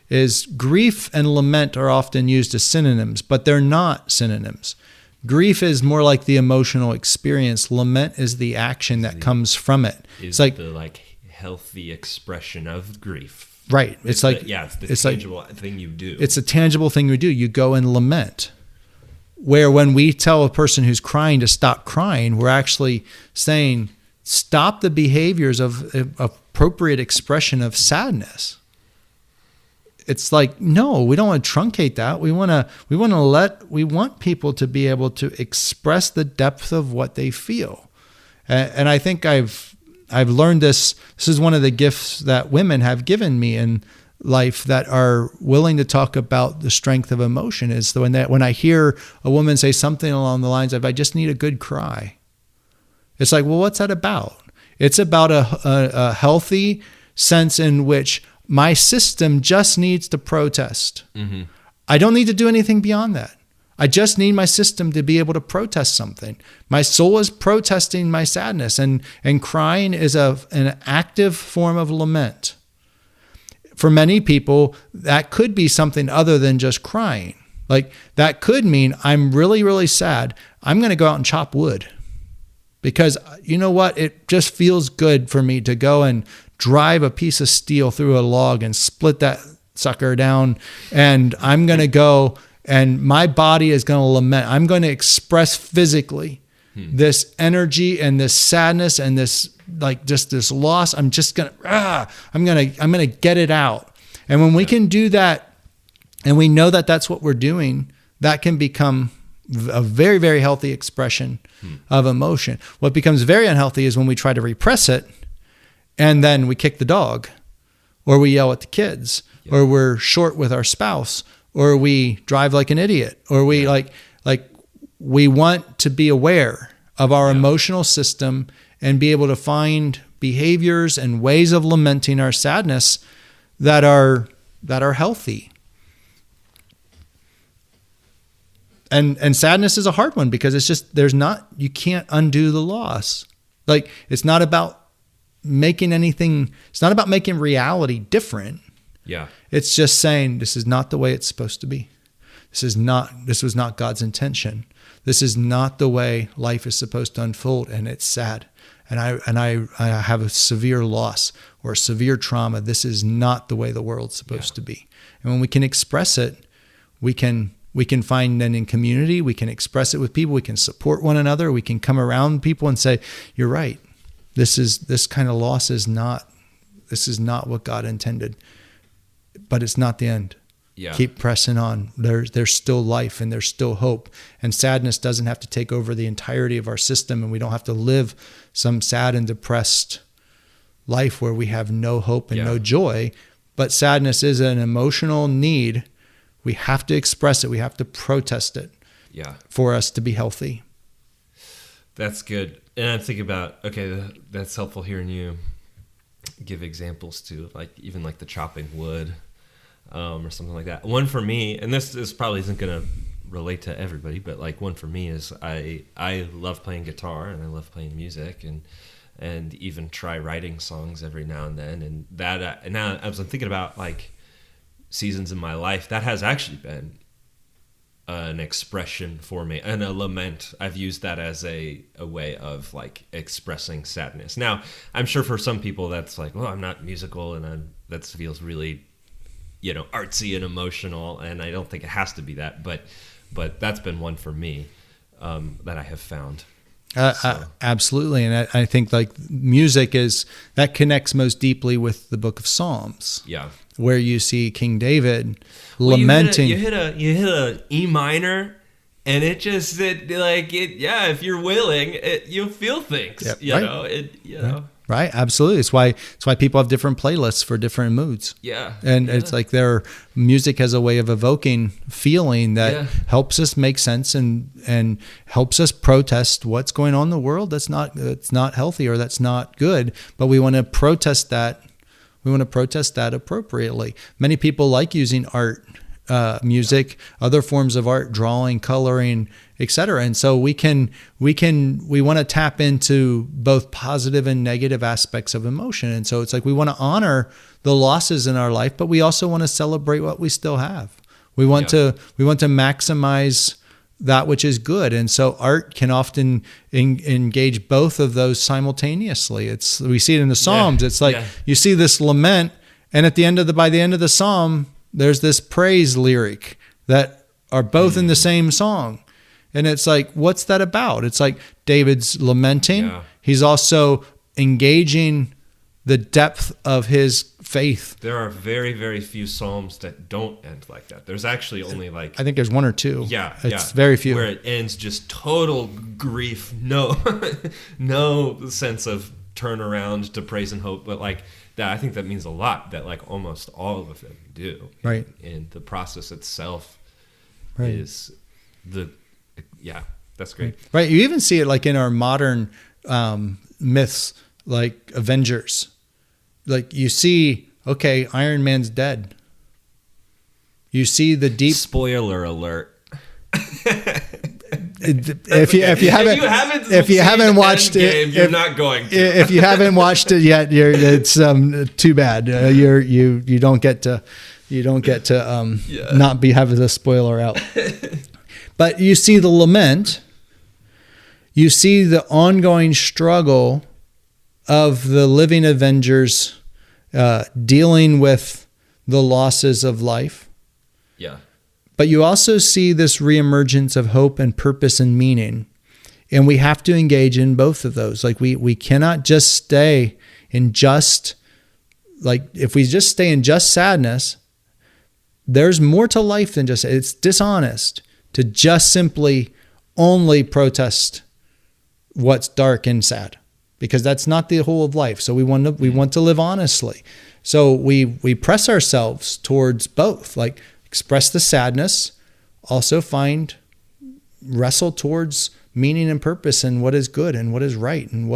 Is grief and lament are often used as synonyms, but they're not synonyms. Grief is more like the emotional experience. Lament is the action that comes from it. It's like the healthy expression of grief. Right. It's the tangible thing you do. It's a tangible thing we do. You go and lament. Where when we tell a person who's crying to stop crying, we're actually saying, stop the behaviors of appropriate expression of sadness. It's like, no, we don't want to truncate that. We want people to be able to express the depth of what they feel. And I think I've learned this. This is one of the gifts that women have given me in life, that are willing to talk about the strength of emotion, is when I hear a woman say something along the lines of, I just need a good cry. It's like, well, what's that about? It's about a healthy sense in which my system just needs to protest. Mm-hmm. I don't need to do anything beyond that. I just need my system to be able to protest something. My soul is protesting my sadness, and crying is an active form of lament. For many people, that could be something other than just crying. Like, that could mean, I'm really, really sad. I'm going to go out and chop wood. Because you know what? It just feels good for me to go and drive a piece of steel through a log and split that sucker down. And I'm going to go, and my body is going to lament. I'm going to express physically this energy and this sadness and this, like, just this loss. I'm just going to, I'm going to get it out. And when we can do that, and we know that that's what we're doing, that can become a very, very healthy expression of emotion. What becomes very unhealthy is when we try to repress it, and then we kick the dog, or we yell at the kids, or we're short with our spouse, or we drive like an idiot, or we we want to be aware of our emotional system and be able to find behaviors and ways of lamenting our sadness that are healthy. And sadness is a hard one, because it's just, you can't undo the loss. Like, it's not about making reality different. Yeah. It's just saying, this is not the way it's supposed to be. This was not God's intention. This is not the way life is supposed to unfold, and it's sad. And I have a severe loss or a severe trauma. This is not the way the world's supposed to be. And when we can express it, we can find then in community, we can express it with people, we can support one another, we can come around people and say, you're right. This kind of loss is not what God intended, but it's not the end. Yeah. Keep pressing on. There's still life, and there's still hope. And sadness doesn't have to take over the entirety of our system, and we don't have to live some sad and depressed life where we have no hope and no joy. But sadness is an emotional need We have to express it. We have to protest it. Yeah. For us to be healthy. That's good. And I'm thinking about, okay, that's helpful hearing you give examples too, like even like the chopping wood or something like that. One for me, and this probably isn't going to relate to everybody, but like one for me is I love playing guitar and I love playing music and even try writing songs every now and then. And that, and now as I'm thinking about like seasons in my life, that has actually been an expression for me, and a lament. I've used that as a way of like expressing sadness. Now, I'm sure for some people that's like, well, I'm not musical, and that feels really, artsy and emotional, and I don't think it has to be that, but that's been one for me that I have found. Absolutely, and I think like music that connects most deeply with the Book of Psalms. Yeah, where you see King David lamenting. You hit a E minor, and if you're willing, you'll feel things. Yep, Right, absolutely. It's why people have different playlists for different moods. Yeah, and it's like their music has a way of evoking feeling that helps us make sense and helps us protest what's going on in the world that's not healthy or that's not good. But we want to protest that. We want to protest that appropriately. Many people like using art, music, other forms of art, drawing, coloring, etc. And so we want to tap into both positive and negative aspects of emotion. And so it's like we want to honor the losses in our life, but we also want to celebrate what we still have. We want to maximize that which is good. And so art can often engage both of those simultaneously. We see it in the Psalms. It's like you see this lament, and by the end of the Psalm, there's this praise lyric that are both in the same song. And it's like, what's that about? It's like David's lamenting. Yeah. He's also engaging the depth of his faith. There are very, very few Psalms that don't end like that. There's actually only like... I think there's one or two. Yeah. It's very few. Where it ends just total grief. No sense of turnaround to praise and hope. But like that, I think that means a lot, that like almost all of them do. Right. And the process itself is that's great. Right. You even see it like in our modern myths, like Avengers. Like you see, okay, Iron Man's dead. You see the deep... Spoiler alert. If you haven't watched it, you're not going to. If you haven't watched it yet, it's too bad. You don't get to not be having the spoiler out. But you see the lament. You see the ongoing struggle of the living Avengers dealing with the losses of life. Yeah. But you also see this reemergence of hope and purpose and meaning. And we have to engage in both of those. Like we cannot just stay in if we just stay in just sadness, there's more to life than just, it's dishonest to just simply only protest what's dark and sad, because that's not the whole of life. So we want to live honestly. So we press ourselves towards both, like express the sadness, also wrestle towards meaning and purpose and what is good and what is right and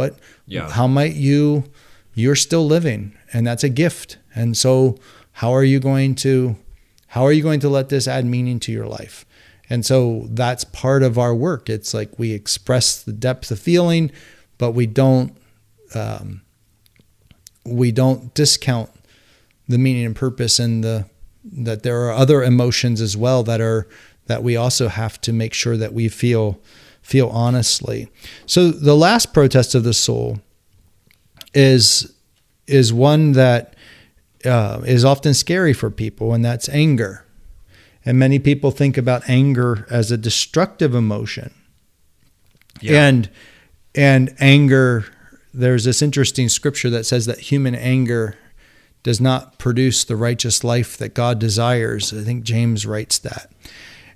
how might you're still living, and that's a gift. And so how are you going to let this add meaning to your life? And so that's part of our work. It's like we express the depth of feeling, but we don't discount the meaning and purpose, and that there are other emotions as well that we also have to make sure that we feel honestly. So the last protest of the soul is one that is often scary for people, and that's anger. And many people think about anger as a destructive emotion. Yeah. And anger, there's this interesting scripture that says that human anger does not produce the righteous life that God desires. I think James writes that.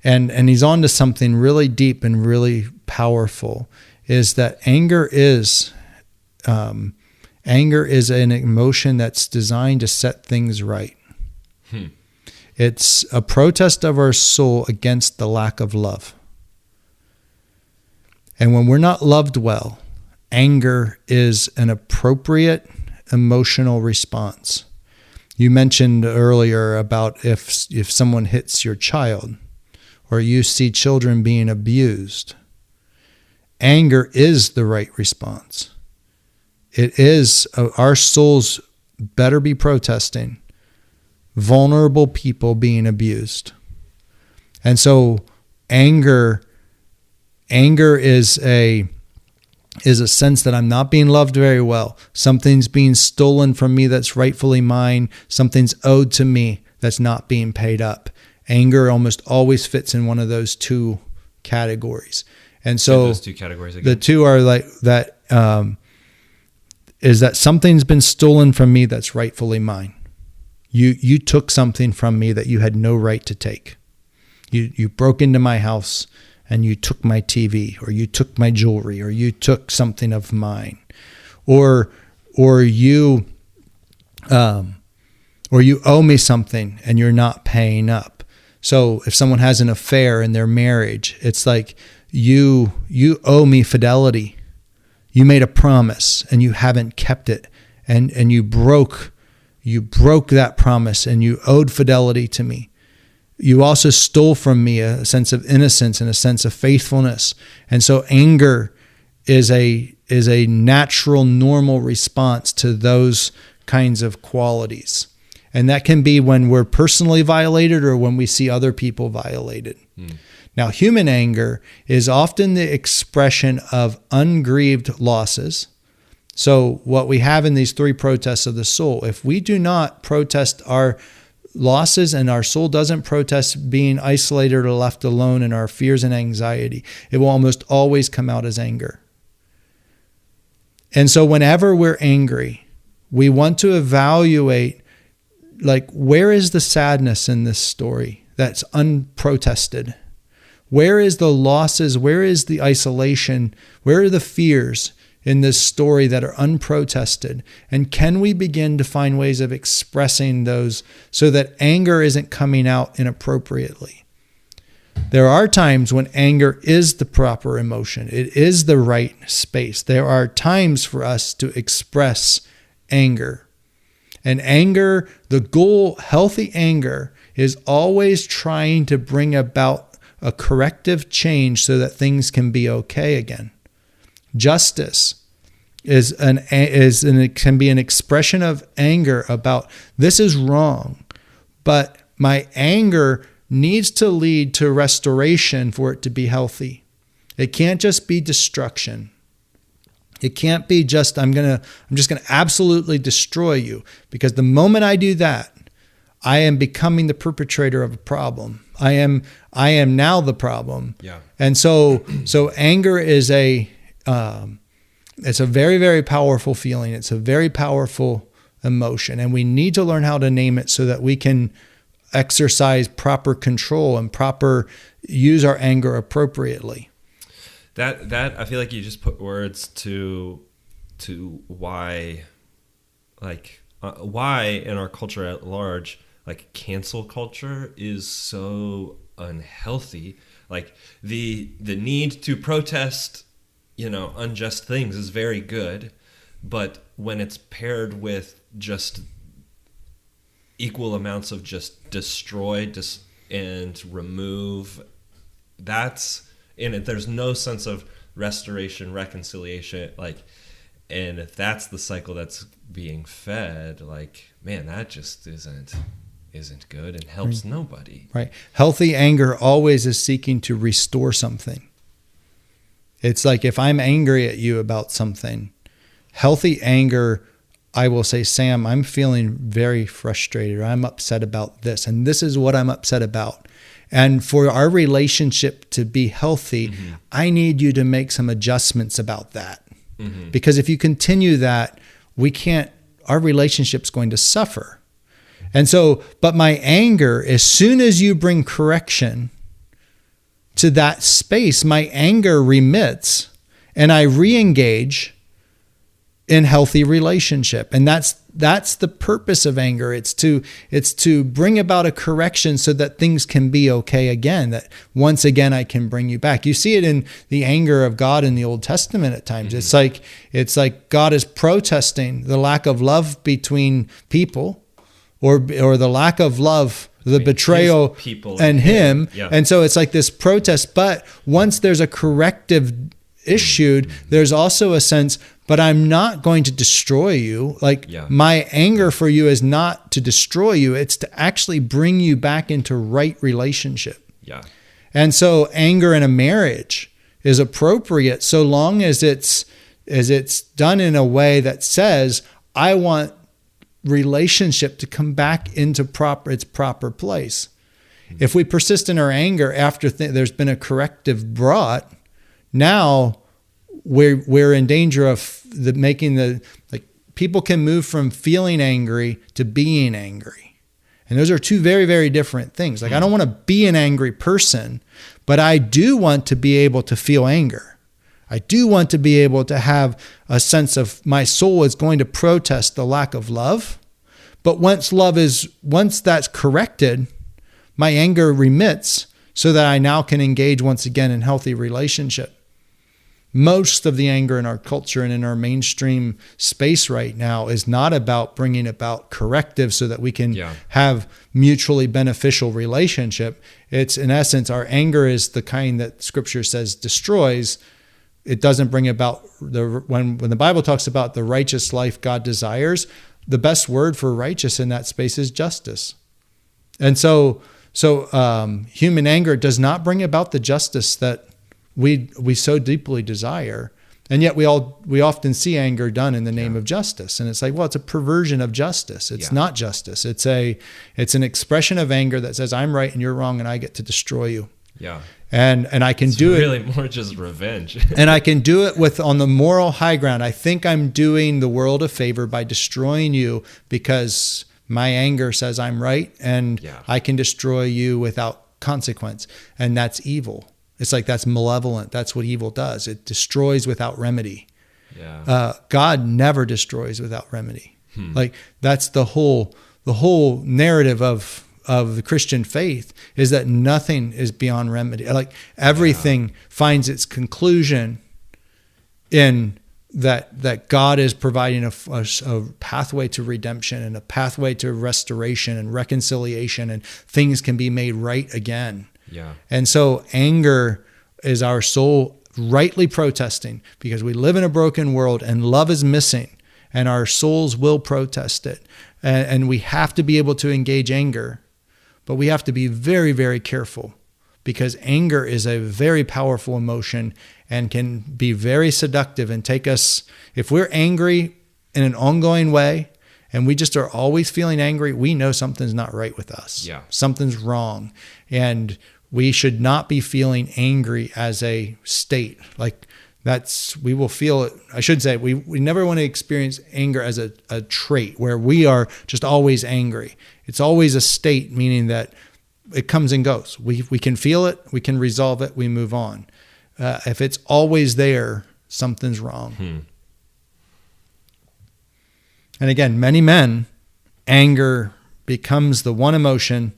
And he's on to something really deep and really powerful, is that anger is an emotion that's designed to set things right. It's a protest of our soul against the lack of love. And when we're not loved well, anger is an appropriate emotional response. You mentioned earlier about if someone hits your child or you see children being abused, anger is the right response. It is, our souls better be protesting vulnerable people being abused. And so anger is a sense that I'm not being loved very well. Something's being stolen from me that's rightfully mine. Something's owed to me that's not being paid up. Anger almost always fits in one of those two categories. And so those two categories again. The two are like that, is that something's been stolen from me that's rightfully mine. You took something from me that you had no right to take. You broke into my house and you took my TV, or you took my jewelry, or you took something of mine, or you owe me something and you're not paying up. So if someone has an affair in their marriage, it's like you owe me fidelity. You made a promise and you haven't kept it, and you broke that promise and you owed fidelity to me. You also stole from me a sense of innocence and a sense of faithfulness. And so anger is a natural, normal response to those kinds of qualities. And that can be when we're personally violated or when we see other people violated. Now, human anger is often the expression of ungrieved losses. So what we have in these three protests of the soul, if we do not protest our losses and our soul doesn't protest being isolated or left alone in our fears and anxiety, it will almost always come out as anger. And so whenever we're angry, we want to evaluate, like, where is the sadness in this story that's unprotested? Where is the losses? Where is the isolation? Where are the fears in this story that are unprotested? And can we begin to find ways of expressing those so that anger isn't coming out inappropriately? There are times when anger is the proper emotion. It is the right space. There are times for us to express anger. And anger, the goal, healthy anger, is always trying to bring about a corrective change so that things can be okay again. Justice can be an expression of anger about this is wrong, but my anger needs to lead to restoration for it to be healthy. It can't just be destruction. It can't be just I'm just gonna absolutely destroy you, because the moment I do that, I am becoming the perpetrator of a problem. I am now the problem. Yeah. And so anger is it's a very, very powerful feeling. It's a very powerful emotion, and we need to learn how to name it so that we can exercise proper control and use our anger appropriately. That I feel like you just put words to why, why in our culture at large, like, cancel culture is so unhealthy. Like, the need to protest, unjust things is very good, but when it's paired with just equal amounts of just destroy and remove, that's in it. There's no sense of restoration, reconciliation, and if that's the cycle that's being fed, man, that just isn't good and helps nobody. Right. Healthy anger always is seeking to restore something. It's like, if I'm angry at you about something, healthy anger, I will say, Sam, I'm feeling very frustrated, or I'm upset about this, and this is what I'm upset about. And for our relationship to be healthy, I need you to make some adjustments about that. Because if you continue that, our relationship's going to suffer. And so, but my anger, as soon as you bring correction to that space, my anger remits and I re-engage in healthy relationship. And that's the purpose of anger. It's to bring about a correction so that things can be okay again, that once again I can bring you back. You see it in the anger of God in the Old Testament at times. Mm-hmm. It's like God is protesting the lack of love between people, or the lack of love, the betrayal people and him. Yeah. And so it's like this protest, but once there's a corrective issued, there's also a sense, but I'm not going to destroy you. My anger for you is not to destroy you. It's to actually bring you back into right relationship. Yeah. And so anger in a marriage is appropriate so long as it's done in a way that says, I want relationship to come back into its proper place. Mm-hmm. If we persist in our anger after there's been a corrective brought, now we're in danger of people can move from feeling angry to being angry. And those are two very, very different things. I don't want to be an angry person, but I do want to be able to feel anger. I do want to be able to have a sense of my soul is going to protest the lack of love. But once that's corrected, my anger remits so that I now can engage once again in healthy relationship. Most of the anger in our culture and in our mainstream space right now is not about bringing about corrective so that we can have mutually beneficial relationship. It's, in essence, our anger is the kind that Scripture says destroys. It doesn't bring about when the Bible talks about the righteous life God desires, the best word for righteous in that space is justice. And so human anger does not bring about the justice that we so deeply desire, and yet we often see anger done in the name of justice, and it's like, well, it's a perversion of justice. It's not justice. It's an expression of anger that says I'm right and you're wrong, and I get to destroy you. Yeah, and I can do really it really more just revenge, and I can do it on the moral high ground. I think I'm doing the world a favor by destroying you because my anger says I'm right, and I can destroy you without consequence, and that's evil. It's like that's malevolent. That's what evil does. It destroys without remedy. Yeah. God never destroys without remedy. Like that's the whole narrative of the Christian faith is that nothing is beyond remedy. Like everything finds its conclusion in that God is providing a pathway to redemption and a pathway to restoration and reconciliation, and things can be made right again. Yeah. And so anger is our soul rightly protesting because we live in a broken world and love is missing, and our souls will protest it. And we have to be able to engage anger, but we have to be very, very careful because anger is a very powerful emotion and can be very seductive and take us, if we're angry in an ongoing way and we just are always feeling angry, we know something's not right with us. Yeah. Something's wrong. And we should not be feeling angry as a state. Like we will feel it. I should say, we never want to experience anger as a trait where we are just always angry. It's always a state, meaning that it comes and goes. We can feel it, we can resolve it, we move on. If it's always there, something's wrong. And again, many men, anger becomes the one emotion.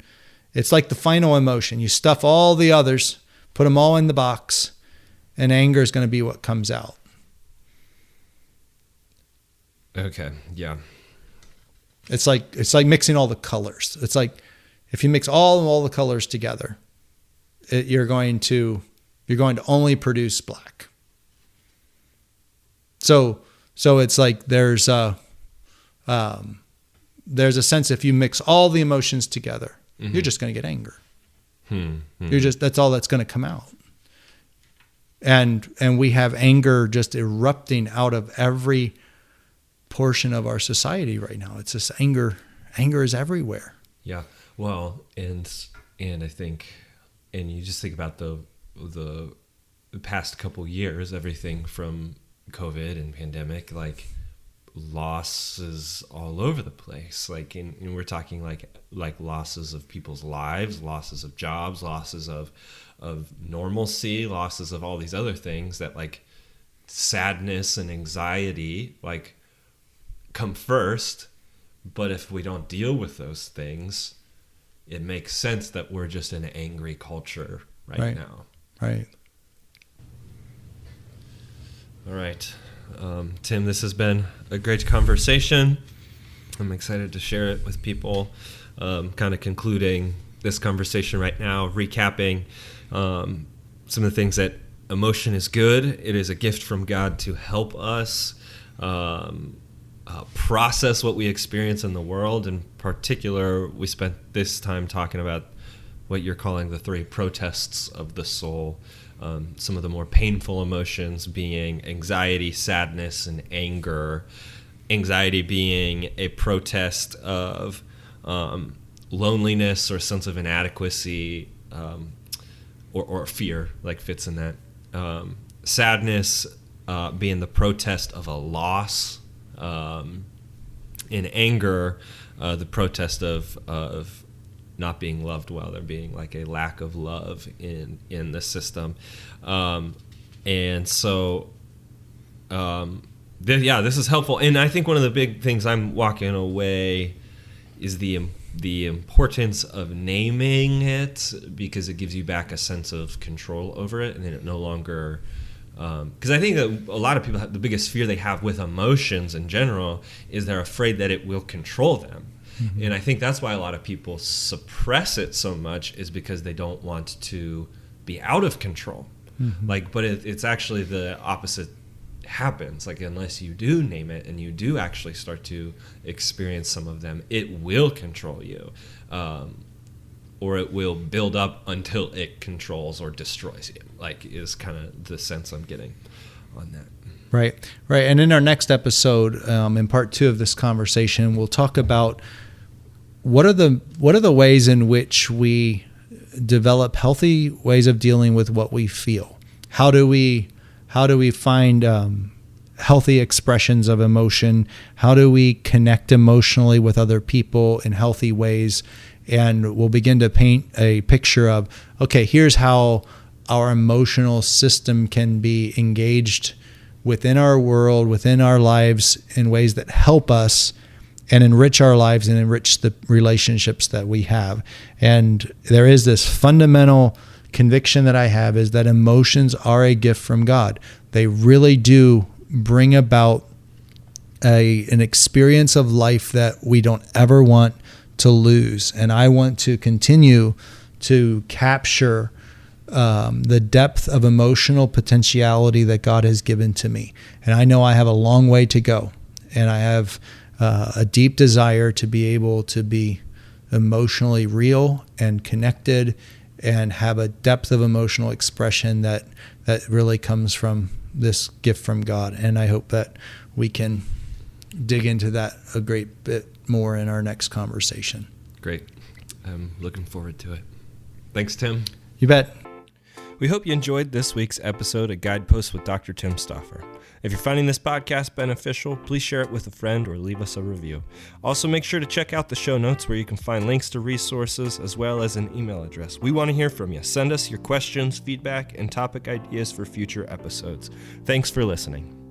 It's like the final emotion. You stuff all the others, put them all in the box, and anger is going to be what comes out. Okay, yeah. It's like mixing all the colors. It's like if you mix all the colors together, you're going to only produce black. So it's like there's a sense if you mix all the emotions together, you're just going to get anger. That's all that's going to come out. And we have anger just erupting out of every portion of our society right now. It's this anger is everywhere. Yeah. Well, and I think, and you just think about the past couple years, everything from COVID and pandemic, like losses all over the place. Like, and we're talking like losses of people's lives, losses of jobs, losses of normalcy, losses of all these other things that like sadness and anxiety, like come first. But if we don't deal with those things, it makes sense that we're just in an angry culture right now. Right. All right. Tim, this has been a great conversation. I'm excited to share it with people. Kind of concluding this conversation right now, recapping some of the things that emotion is good. It is a gift from God to help us process what we experience in the world. In particular, we spent this time talking about what you're calling the 3 protests of the soul. Some of the more painful emotions being anxiety, sadness, and anger. Anxiety being a protest of loneliness or sense of inadequacy, or fear, like fits in that. Sadness being the protest of a loss. In anger, the protest of not being loved well. There being like a lack of love in the system. And so, this is helpful. And I think one of the big things I'm walking away is the importance of naming it, because it gives you back a sense of control over it, and then it no longer... Because I think that a lot of people the biggest fear they have with emotions in general is they're afraid that it will control them. Mm-hmm. And I think that's why a lot of people suppress it so much, is because they don't want to be out of control. Mm-hmm. But it's actually the opposite happens. Unless you do name it and you do actually start to experience some of them, it will control you. Or it will build up until it controls or destroys you, is kind of the sense I'm getting on that. Right. And in our next episode, in part 2 of this conversation, we'll talk about what are the ways in which we develop healthy ways of dealing with what we feel. How do we find healthy expressions of emotion? How do we connect emotionally with other people in healthy ways? And we'll begin to paint a picture of, okay, here's how our emotional system can be engaged within our world, within our lives, in ways that help us and enrich our lives and enrich the relationships that we have. And there is this fundamental conviction that I have, is that emotions are a gift from God. They really do bring about an experience of life that we don't ever want to lose. And I want to continue to capture the depth of emotional potentiality that God has given to me. And I know I have a long way to go. And I have a deep desire to be able to be emotionally real and connected and have a depth of emotional expression that really comes from this gift from God. And I hope that we can dig into that a great bit more in our next conversation. Great. I'm looking forward to it. Thanks, Tim. You bet. We hope you enjoyed this week's episode of Guideposts with Dr. Tim Stauffer. If you're finding this podcast beneficial, please share it with a friend or leave us a review. Also, make sure to check out the show notes where you can find links to resources as well as an email address. We want to hear from you. Send us your questions, feedback, and topic ideas for future episodes. Thanks for listening.